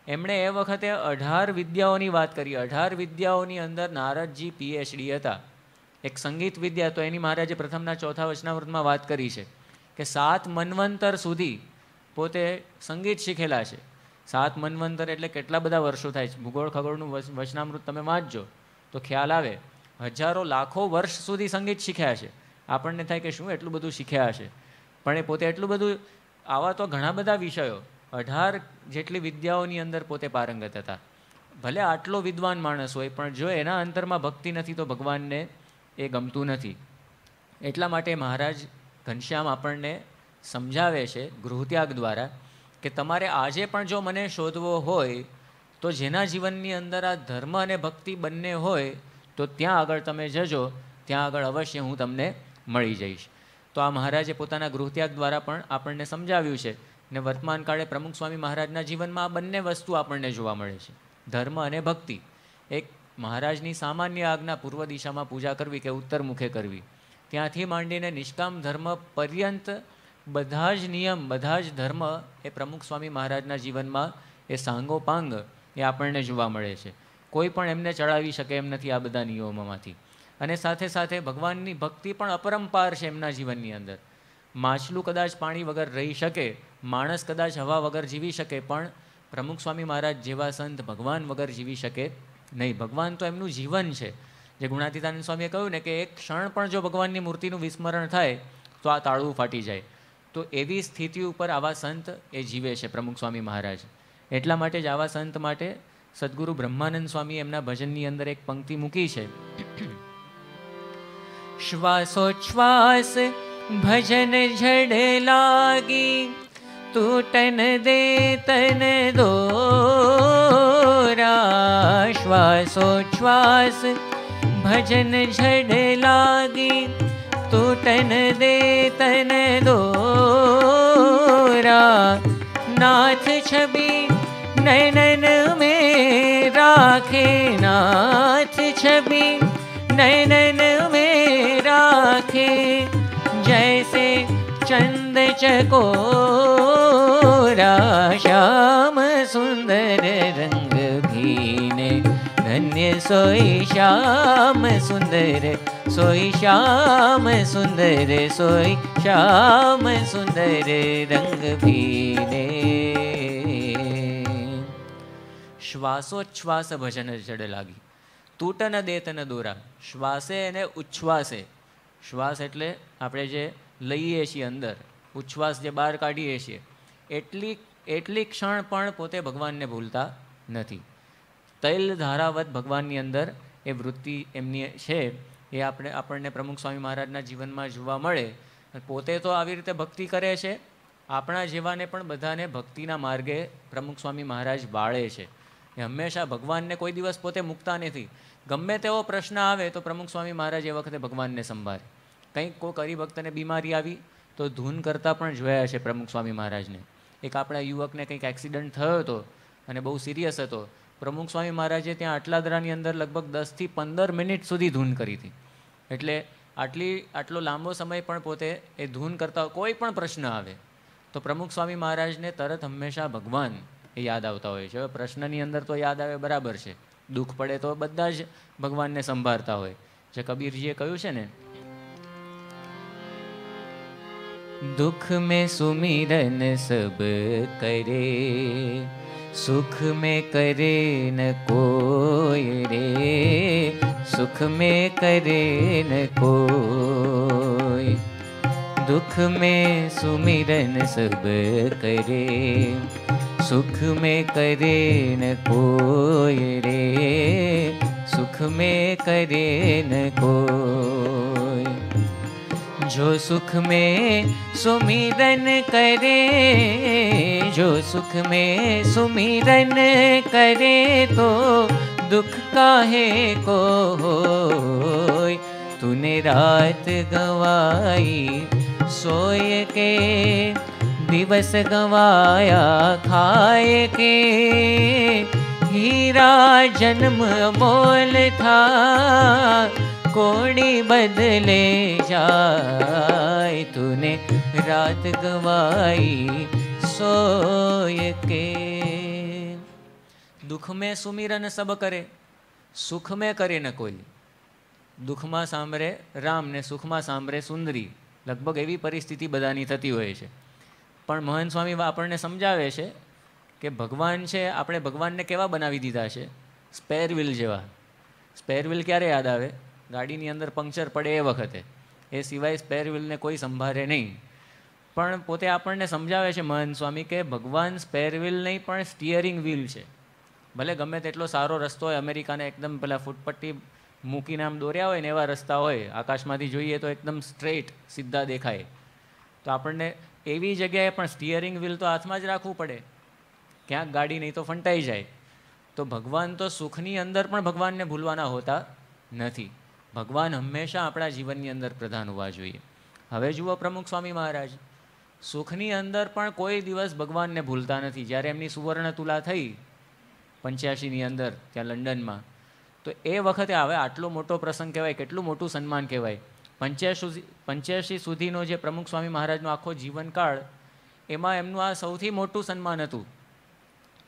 એમણે એ વખતે 18 વિદ્યાઓની વાત કરી. 18 વિદ્યાઓની અંદર નારદજી PhD હતા. એક સંગીત વિદ્યા, તો એની મહારાજે પ્રથમના ચોથા વચનામૃતમાં વાત કરી છે કે 7 મન્વંતર સુધી પોતે સંગીત શીખેલા છે. 7 મન્વંતર એટલે કેટલા બધા વર્ષો થાય છે. ભૂગોળ ખગોળનું વચનામૃત તમે વાંચજો તો ખ્યાલ આવે. હજારો લાખો વર્ષ સુધી સંગીત શીખ્યા છે. આપણને થાય કે શું એટલું બધું શીખ્યા હશે, પણ એ પોતે એટલું બધું, આવા તો ઘણા બધા વિષયો, 18 જેટલી વિદ્યાઓની અંદર પોતે પારંગત હતા. ભલે આટલો વિદ્વાન માણસ હોય, પણ જો એના અંતરમાં ભક્તિ નથી તો ભગવાનને એ ગમતું નથી. એટલા માટે મહારાજ ઘનશ્યામ આપણને સમજાવે છે ગૃહત્યાગ દ્વારા કે તમારે આજે પણ જો મને શોધવો હોય તો જેના જીવનની અંદર આ ધર્મ અને ભક્તિ બંને હોય તો ત્યાં આગળ તમે જજો, ત્યાં આગળ અવશ્ય હું તમને મળી જઈશ. તો આ મહારાજે પોતાના ગૃહત્યાગ દ્વારા પણ આપણને સમજાવ્યું છે. ને વર્તમાન કાળે પ્રમુખ સ્વામી મહારાજના જીવનમાં આ બંને વસ્તુ આપણને જોવા મળે છે, ધર્મ અને ભક્તિ. એક મહારાજની સામાન્ય આજ્ઞા પૂર્વ દિશામાં પૂજા કરવી કે ઉત્તર મુખે કરવી, ત્યાંથી માંડીને નિષ્કામ ધર્મ પર્યંત બધા જ નિયમ, બધા જ ધર્મ એ પ્રમુખ સ્વામી મહારાજના જીવનમાં એ સાંગોપાંગ એ આપણને જોવા મળે છે. કોઈ પણ એમને ચડાવી શકે એમ નથી આ બધા નિયમોમાંથી. અને સાથે સાથે ભગવાનની ભક્તિ પણ અપરંપાર છે એમના જીવનની અંદર. માછલું કદાચ પાણી વગર રહી શકે, માણસ કદાચ હવા વગર જીવી શકે, પણ પ્રમુખ સ્વામી મહારાજ જેવા સંત ભગવાન વગર જીવી શકે નહીં. ભગવાન તો એમનું જીવન છે. જે ગુણાતીતાનંદ સ્વામીએ કહ્યું ને કે એક ક્ષણ પણ જો ભગવાનની મૂર્તિનું વિસ્મરણ થાય તો આ તાળું ફાટી જાય. તો એવી સ્થિતિ ઉપર આવા સંત એ જીવે છે પ્રમુખ સ્વામી મહારાજ. એટલા માટે જ આવા સંત માટે સદગુરુ બ્રહ્માનંદ સ્વામી એમના ભજનની અંદર એક પંક્તિ મૂકી છે. શ્વાસોચ્છ્વાસ ભજન જડ લાગી, તૂટન દે તન દોરા. શ્વાસોચ્છ્વાસ ભજન જડ લાગી, તૂટન દે તન દોરા. નાથ છબી નયન में राखे, नाथ छवि नयन में राखे. जैसे चंद चकोरा, श्याम सुंदर रंग भीने. धन्य सोई श्याम सुंदर, सोई श्याम सुंदर, सोई श्याम सुंदर रंग भीने. શ્વાસોચ્છ્વાસ ભજન જડ લાગી, તૂટન દેતન દોરા. શ્વાસે અને ઉચ્છ્વાસે, શ્વાસ એટલે આપણે જે લઈએ છીએ અંદર, ઉચ્છ્વાસ જે બહાર કાઢીએ છીએ, એટલી ક્ષણ પણ પોતે ભગવાનને ભૂલતા નથી. તૈલ ધારાવત ભગવાનની અંદર એ વૃત્તિ એમની છે. એ આપણને પ્રમુખ સ્વામી મહારાજના જીવનમાં જોવા મળે. પોતે તો આવી રીતે ભક્તિ કરે છે, આપણા જેવાને પણ બધાને ભક્તિના માર્ગે પ્રમુખ સ્વામી મહારાજ વાળે છે. એ હંમેશા ભગવાનને કોઈ દિવસ પોતે મૂકતા નથી. ગમે તેવો પ્રશ્ન આવે તો પ્રમુખ સ્વામી મહારાજ એ વખતે ભગવાનને સંભાળે. કંઈક કોઈ હરિભક્તને બીમારી આવી તો ધૂન કરતા પણ જોયા છે પ્રમુખ સ્વામી મહારાજને. એક આપણા યુવકને કંઈક એક્સિડન્ટ થયો હતો અને બહુ સિરિયસ હતો. પ્રમુખ સ્વામી મહારાજે ત્યાં આટલાદરાની અંદર લગભગ 10 થી 15 મિનિટ સુધી ધૂન કરી હતી. એટલે આટલો લાંબો સમય પણ પોતે એ ધૂન કરતા, કોઈ પણ પ્રશ્ન આવે તો પ્રમુખ સ્વામી મહારાજને તરત હંમેશા ભગવાન એ યાદ આવતા હોય છે. હવે પ્રશ્નની અંદર તો યાદ આવે બરાબર છે, દુઃખ પડે તો બધા જ ભગવાનને સંભાળતા હોય. જે કબીરજીએ કહ્યું છે ને, દુઃખ મેં સુમિરન સબ કરે, સુખ में करे न कोई रे. सुख में करे न कोई, दुख में सुमिरन सब करे. सुख में करे न कोई रे, सुख में करे न कोई. जो सुख में सुमिरन करे, जो सुख में सुमिरन करे तो दुख काहे को होय. तूने रात गवाई सोय के, दिवस गवाया खाए के. हीरा जन्म मोल था, कोड़ी बदले जाए. तूने रात गवाई सोय के. दुख में सुमिरन सब करे, सुख में करे न कोई. દુઃખમાં સાંભળે રામ ને સુખમાં સાંભળે સુંદરી. લગભગ એવી પરિસ્થિતિ બધાની થતી હોય છે. પણ મહંત સ્વામી આપણને સમજાવે છે કે ભગવાન છે, આપણે ભગવાનને કેવા બનાવી દીધા છે? સ્પેર વ્હીલ જેવા. સ્પેર વ્હીલ ક્યારે યાદ આવે? ગાડીની અંદર પંક્ચર પડે એ વખતે. એ સિવાય સ્પેર વ્હીલને કોઈ સંભાળે નહીં. પણ પોતે આપણને સમજાવે છે મહંત સ્વામી કે ભગવાન સ્પેર વ્હીલ નહીં પણ સ્ટિયરિંગ વ્હીલ છે. ભલે ગમે તેટલો સારો રસ્તો હોય, અમેરિકાને એકદમ પેલા ફૂટપટ્ટી મૂકીને આમ દોર્યા હોય ને એવા રસ્તા હોય, આકાશમાંથી જોઈએ તો એકદમ સ્ટ્રેટ સીધા દેખાય, તો આપણને એવી જગ્યાએ પણ સ્ટિયરિંગ વ્હીલ તો હાથમાં જ રાખવું પડે, ક્યાંક ગાડી નહીં તો ફંટાઈ જાય. તો ભગવાન તો સુખની અંદર પણ ભગવાનને ભૂલવાના હોતા નથી. ભગવાન હંમેશા આપણા જીવનની અંદર પ્રધાન હોવા જોઈએ. હવે જુઓ પ્રમુખ સ્વામી મહારાજ સુખની અંદર પણ કોઈ દિવસ ભગવાનને ભૂલતા નથી. જ્યારે એમની સુવર્ણ તુલા થઈ 85ની અંદર ત્યાં લંડનમાં, તો એ વખતે હવે આટલો મોટો પ્રસંગ કહેવાય, કેટલું મોટું સન્માન કહેવાય. 85 સુધીનો જે પ્રમુખ સ્વામી મહારાજનો આખો જીવનકાળ, એમાં એમનું આ સૌથી મોટું સન્માન હતું.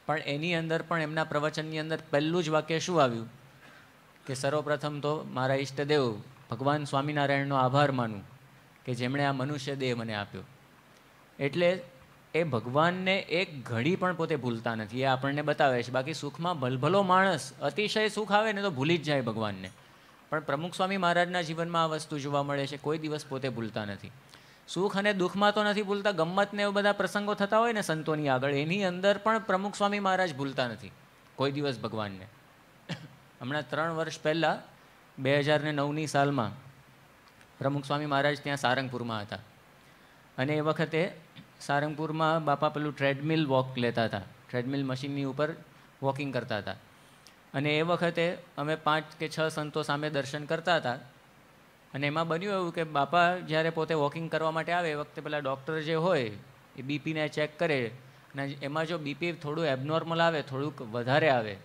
પણ એની અંદર પણ એમના પ્રવચનની અંદર પહેલું જ વાક્ય શું આવ્યું કે સર્વપ્રથમ તો મારા ઈષ્ટદેવ ભગવાન સ્વામિનારાયણનો આભાર માનું કે જેમણે આ મનુષ્ય દેહ મને આપ્યો. એટલે એ ભગવાનને એક ઘડી પણ પોતે ભૂલતા નથી. એ આપણને બતાવે છે. બાકી સુખમાં ભલભલો માણસ અતિશય સુખ આવે ને તો ભૂલી જ જાય ભગવાનને. પણ પ્રમુખ સ્વામી મહારાજના જીવનમાં આ વસ્તુ જોવા મળે છે. કોઈ દિવસ પોતે ભૂલતા નથી. સુખ અને દુઃખમાં તો નથી ભૂલતા, ગમ્મતને એવા બધા પ્રસંગો થતા હોય ને સંતોની આગળ, એની અંદર પણ પ્રમુખ સ્વામી મહારાજ ભૂલતા નથી કોઈ દિવસ ભગવાનને. હમણાં 3 વર્ષ પહેલાં 2009ની સાલમાં પ્રમુખ સ્વામી મહારાજ ત્યાં સારંગપુરમાં હતા. અને એ વખતે સારંગપુરમાં બાપા પેલું ટ્રેડમિલ વોક લેતા હતા, ટ્રેડમિલ મશીનની ઉપર વોકિંગ કરતા હતા. અને એ વખતે અમે 5 કે 6 સંતો સામે દર્શન કરતા હતા. અને એમાં બન્યું એવું કે બાપા જ્યારે પોતે વોકિંગ કરવા માટે આવે એ વખતે પેલા ડૉક્ટર જે હોય એ બીપીને ચેક કરે, અને એમાં જો બીપી થોડું એબનોર્મલ આવે, થોડુંક વધારે આવે,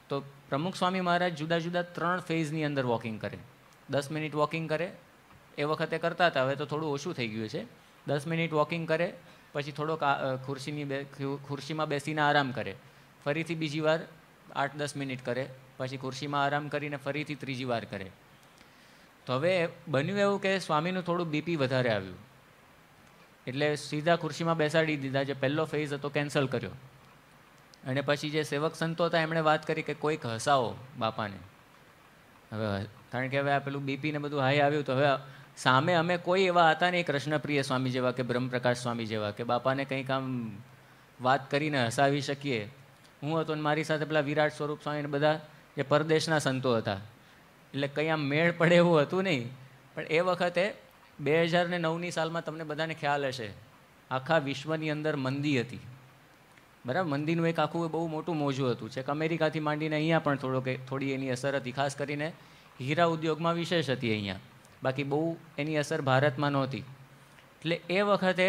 તો પ્રમુખ સ્વામી મહારાજ જુદા જુદા 3 ફેઝની અંદર વોકિંગ કરે. 10 મિનિટ વોકિંગ કરે, એ વખતે કરતા હતા, હવે તો થોડું ઓછું થઈ ગયું છે. 10 મિનિટ વોકિંગ કરે, પછી થોડોક ખુરશીમાં બેસીને આરામ કરે, ફરીથી બીજી વાર 8-10 મિનિટ કરે, પછી ખુરશીમાં આરામ કરીને ફરીથી ત્રીજી વાર કરે. તો હવે બન્યું એવું કે સ્વામીનું થોડું બીપી વધારે આવ્યું, એટલે સીધા ખુરશીમાં બેસાડી દીધા. જે પહેલો ફેઝ હતો કેન્સલ કર્યો. અને પછી જે સેવક સંતો હતા એમણે વાત કરી કે કોઈક હસાવો બાપાને. હવે કારણ કે હવે આ પેલું બીપી ને બધું હાઈ આવ્યું, તો હવે સામે અમે કોઈ એવા હતા નહીં કૃષ્ણપ્રિય સ્વામી જેવા કે બ્રહ્મપ્રકાશ સ્વામી જેવા કે બાપાને કંઈક આમ વાત કરીને હસાવી શકીએ. હું હતો ને મારી સાથે પેલા વિરાટ સ્વરૂપ સ્વામી ને બધા જે પરદેશના સંતો હતા, એટલે કંઈ આમ મેળ પડે એવું હતું નહીં. પણ એ વખતે 2009ની સાલમાં તમને બધાને ખ્યાલ હશે, આખા વિશ્વની અંદર મંદી હતી. બરાબર, મંદીનું એક આખું બહુ મોટું મોજું હતું. છે કે અમેરિકાથી માંડીને અહીંયા પણ થોડી એની અસર હતી. ખાસ કરીને હીરા ઉદ્યોગમાં વિશેષ હતી અહીંયા, બાકી બહુ એની અસર ભારતમાં નહોતી. એટલે એ વખતે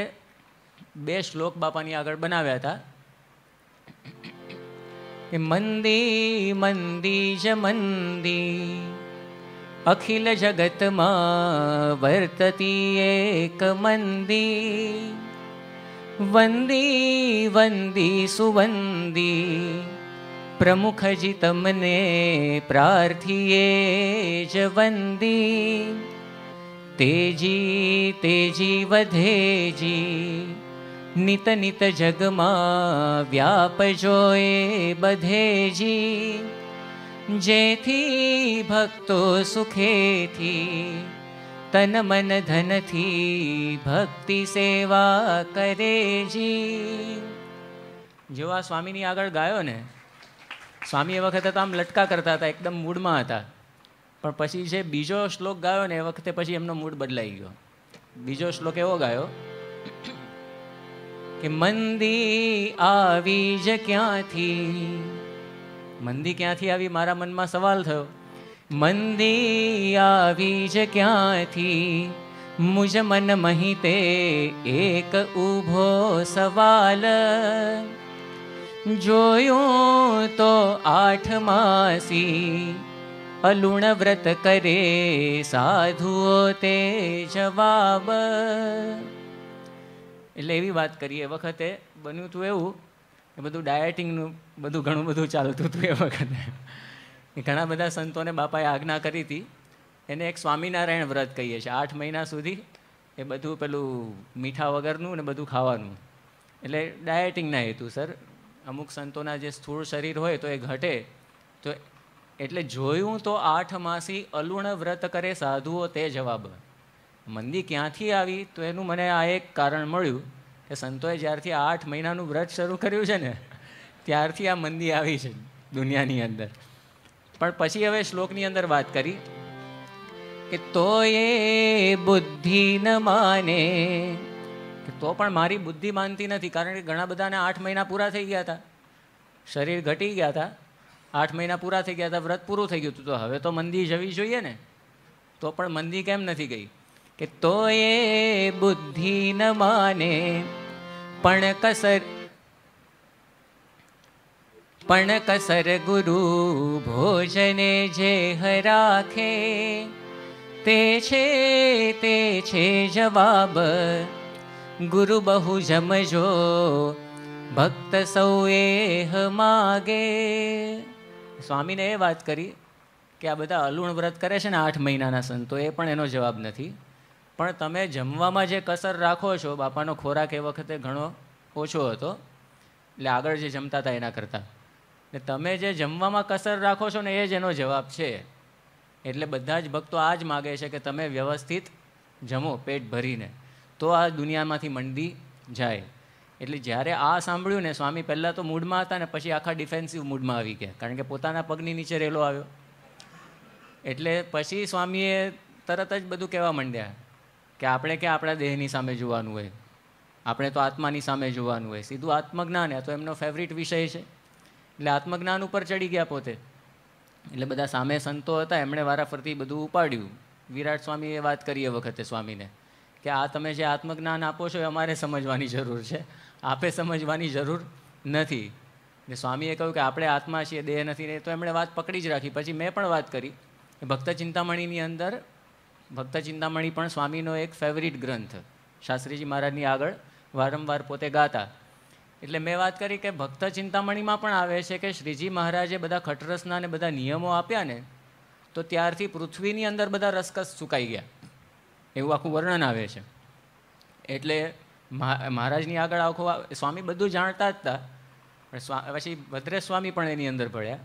2 શ્લોક બાપાની આગળ બનાવ્યા હતા કે મંદી મંદી જ મંદી અખિલ જગતમાં વર્તતી એક મંદી, વંદી વંદી સુવંદી પ્રમુખજી તમને પ્રાર્થીએ જ વંદી, તેજી તેજી વધેજી નિત નિત જગમાં વ્યાપજો એ બધેજી, જેથી ભક્તો સુખેથી તન મન ધનથી ભક્તિ સેવા કરેજી. જો આ સ્વામીની આગળ ગાયો ને, સ્વામી એ વખતે તો આમ લટકા કરતા હતા, એકદમ મૂડમાં હતા. પણ પછી જે બીજો શ્લોક ગાયો ને એ વખતે પછી એમનો મૂડ બદલાઈ ગયો. બીજો શ્લોક એવો ગાયો કે મંદી આવી જ ક્યાંથી. મંદી ક્યાંથી આવી મારા મનમાં સવાલ થયો. મંદી આવી જ ક્યાંથી મુજ મન મહિતે એક ઊભો સવાલ, જોયું તો 8 માસી અલુણ વ્રત કરે સાધુઓ તે જવાબ. એટલે એવી વાત કરીએ. એ વખતે બન્યું હતું એવું કે બધું ડાયટિંગનું ઘણું બધું ચાલતું હતું. એ વખતે ઘણા બધા સંતોને બાપાએ આજ્ઞા કરી હતી એને એક સ્વામિનારાયણ વ્રત કહીએ છીએ. 8 મહિના સુધી એ બધું પેલું મીઠા વગરનું ને બધું ખાવાનું, એટલે ડાયટિંગના હેતુસર. અમુક સંતોના જે સ્થૂળ શરીર હોય તો એ ઘટે, તો એટલે જોયું તો 8 માસી અલુણ વ્રત કરે સાધુઓ તે જવાબ. મંદી ક્યાંથી આવી? તો એનું મને આ એક કારણ મળ્યું કે સંતોએ જ્યારથી 8 મહિનાનું વ્રત શરૂ કર્યું છે ને ત્યારથી આ મંદી આવી છે દુનિયાની અંદર. પણ પછી હવે શ્લોકની અંદર વાત કરી કે તો એ બુદ્ધિ ન માને, તો પણ મારી બુદ્ધિ માનતી નથી. કારણ કે ઘણા બધાને 8 મહિના પૂરા થઈ ગયા હતા, શરીર ઘટી ગયા હતા, 8 મહિના પૂરા થઈ ગયા હતા, વ્રત પૂરું થઈ ગયું હતું, તો હવે તો મંદી જવી જોઈએ ને. તો પણ મંદી કેમ નથી ગઈ? કે તો એ બુદ્ધિ ન માને પણ કસર ગુરુ ભોજને જે રાખે તે છે જવાબ. ગુરુ બહુ જમજો ભક્ત સૌ એહ માગે. સ્વામીને એ વાત કરી કે આ બધા અલુણ વ્રત કરે છે ને 8 મહિનાના સંતો, એ પણ એનો જવાબ નથી. પણ તમે જમવામાં જે કસર રાખો છો, બાપાનો ખોરાક એ વખતે ઘણો ઓછો હતો, એટલે આગળ જે જમતા હતા એના કરતાં, ને તમે જે જમવામાં કસર રાખો છો ને એ જ એનો જવાબ છે. એટલે બધા જ ભક્તો આ જ માગે છે કે તમે વ્યવસ્થિત જમો પેટ ભરીને, તો આ દુનિયામાંથી મંદી જાય. એટલે જ્યારે આ સાંભળ્યું ને, સ્વામી પહેલાં તો મૂડમાં હતા ને પછી આખા ડિફેન્સિવ મૂડમાં આવી ગયા, કારણ કે પોતાના પગની નીચે રેલો આવ્યો. એટલે પછી સ્વામીએ તરત જ બધું કહેવા માંડ્યા કે આપણે કે આપણા દેહની સામે જોવાનું હોય, આપણે તો આત્માની સામે જોવાનું હોય. સીધું આત્મજ્ઞાન, તો એમનો ફેવરિટ વિષય છે, એટલે આત્મજ્ઞાન ઉપર ચડી ગયા પોતે. એટલે બધા સામે સંતો હતા, એમણે વારાફરતી બધું ઉપાડ્યું. વિરાટ સ્વામીએ વાત કરી એ વખતે સ્વામીને કે આ તમે જે આત્મજ્ઞાન આપો છો એ અમારે સમજવાની જરૂર છે, આપે સમજવાની જરૂર નથી. ને સ્વામીએ કહ્યું કે આપણે આત્મા છીએ, દેહ નથી. તો એમણે વાત પકડી જ રાખી. પછી મેં પણ વાત કરી કે ભક્ત ચિંતામણીની અંદર, ભક્ત ચિંતામણી પણ સ્વામીનો એક ફેવરિટ ગ્રંથ, શાસ્ત્રીજી મહારાજની આગળ વારંવાર પોતે ગાતા. એટલે મેં વાત કરી કે ભક્ત ચિંતામણીમાં પણ આવે છે કે શ્રીજી મહારાજે બધા ખટરસના ને બધા નિયમો આપ્યા ને, તો ત્યારથી પૃથ્વીની અંદર બધા રસકસ સુકાઈ ગયા, એવું આખું વર્ણન આવે છે. એટલે મહારાજની આગળ આખું સ્વામી બધું જાણતા જ હતા. પણ પછી ભદ્રેશ સ્વામી પણ એની અંદર ભળ્યા.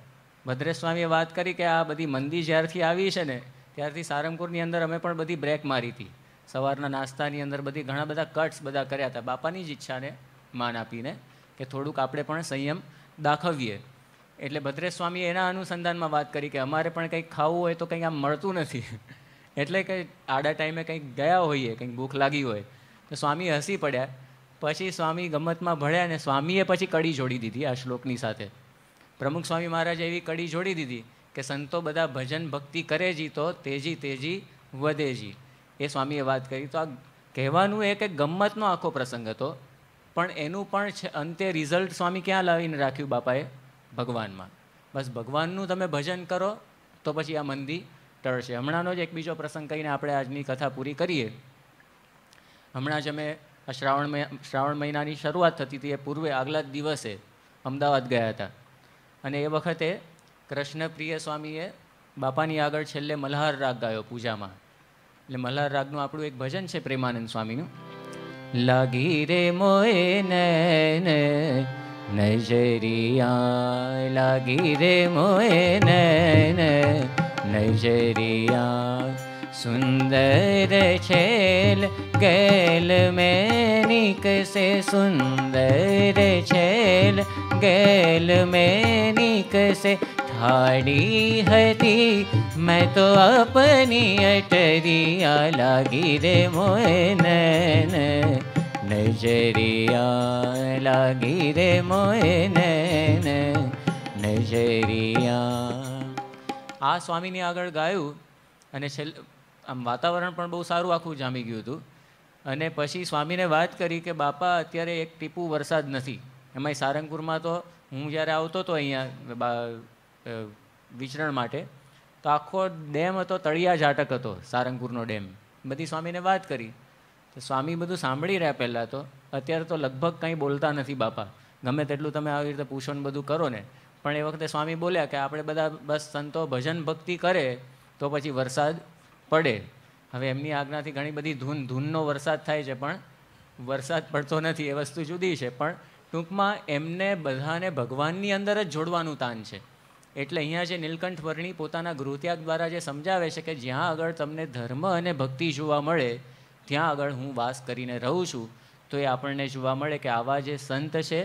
ભદ્રેશ સ્વામીએ વાત કરી કે આ બધી મંદી જ્યારથી આવી છે ને ત્યારથી સારંગપુરની અંદર અમે પણ બધી બ્રેક મારી હતી. સવારના નાસ્તાની અંદર બધી ઘણા બધા કટ્સ બધા કર્યા હતા, બાપાની જ ઈચ્છાને માન આપીને કે થોડુંક આપણે પણ સંયમ દાખવીએ. એટલે ભદ્રેશ સ્વામીએ એના અનુસંધાનમાં વાત કરી કે અમારે પણ કંઈક ખાવું હોય તો કંઈક આમ મળતું નથી, એટલે કે આડા ટાઈમે કંઈક ગયા હોઈએ, કંઈક ભૂખ લાગી હોય તો સ્વામી હસી પડ્યા. પછી સ્વામી ગમતમાં ભળ્યા ને સ્વામીએ પછી કડી જોડી દીધી આ શ્લોકની સાથે. પ્રમુખ સ્વામી મહારાજે એવી કડી જોડી દીધી કે સંતો બધા ભજન ભક્તિ કરે જી તો તેજી તેજી વધેજી. એ સ્વામીએ વાત કરી. તો આ કહેવાનું એક એક ગમ્મતનો આખો પ્રસંગ હતો, પણ એનું પણ છે અંતે રિઝલ્ટ સ્વામી ક્યાં લાવીને રાખ્યું બાપાએ? ભગવાનમાં. બસ ભગવાનનું તમે ભજન કરો તો પછી આ મંદી ટળશે. હમણાંનો જ એક બીજો પ્રસંગ કહીને આપણે આજની કથા પૂરી કરીએ. હમણાં જ અમે શ્રાવણ મહિનાની શરૂઆત થતી હતી એ પૂર્વે આગલા જ દિવસે અમદાવાદ ગયા હતા, અને એ વખતે કૃષ્ણપ્રિય સ્વામીએ બાપાની આગળ છેલ્લે મલ્હાર રાગ ગાયો પૂજામાં. એટલે મલ્હાર રાગનું આપણું એક ભજન છે પ્રેમાનંદ સ્વામીનું. લાગી રે મોએ નૈન નજરિયા, લાગી રે મોએ નૈન નજરિયા, સુંદર છેલ ગેલ મેં નીકસે, સુંદર છેલ ગેલ મેં નીકસે, ઠાડી હતી મેં તો અપની અટરિયા, લાગી રે મોએ નૈન નજરિયા, લાગી રે મોએ નૈન નજરિયા. આ સ્વામીની આગળ ગાયું અને છેલ્લે આમ વાતાવરણ પણ બહુ સારું આખું જામી ગયું હતું. અને પછી સ્વામીને વાત કરી કે બાપા અત્યારે એક ટીપું વરસાદ નથી. એમાંય સારંગપુરમાં તો હું જ્યારે આવતો હતો અહીંયા વિચરણ માટે તો આખો ડેમ હતો, તળિયા ઝાટક હતો સારંગપુરનો ડેમ. બધી સ્વામીને વાત કરી તો સ્વામી બધું સાંભળી રહ્યા પહેલાં તો. અત્યારે તો લગભગ કંઈ બોલતા નથી બાપા, ગમે તેટલું તમે આવી રીતે પૂછો ને બધું કરો ને. પણ એ વખતે સ્વામી બોલ્યા કે આપણે બધા બસ સંતો ભજન ભક્તિ કરે તો પછી વરસાદ પડે. હવે એમની આજ્ઞાથી ઘણી બધી ધૂનનો વરસાદ થાય છે, પણ વરસાદ પડતો નથી, એ વસ્તુ જુદી છે. પણ ટૂંકમાં એમને બધાને ભગવાનની અંદર જ જોડવાનું તાન છે. એટલે અહીંયા જે નીલકંઠ વર્ણી પોતાના ગૃહત્યાગ દ્વારા જે સમજાવે છે કે જ્યાં આગળ તમને ધર્મ અને ભક્તિ જોવા મળે ત્યાં આગળ હું વાસ કરીને રહું છું. તો એ આપણને જોવા મળે કે આવા જે સંત છે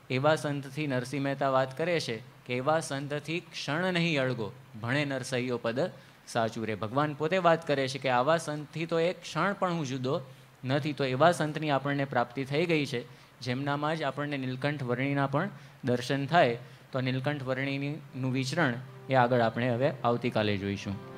એવા સંતથી નરસિંહ મહેતા વાત કરે છે કે એવા સંતથી ક્ષણ નહીં અળગો, ભણે નરસૈયો પદ સાચું રે. ભગવાન પોતે વાત કરે છે કે આવા સંતથી તો એક ક્ષણ પણ હું જુદો નથી. તો એવા સંતની આપણને પ્રાપ્તિ થઈ ગઈ છે, જેમનામાં જ આપણને નીલકંઠ વર્ણીના પણ દર્શન થાય. તો નીલકંઠ વર્ણીનું વિચરણ એ આગળ આપણે હવે આવતીકાલે જોઈશું.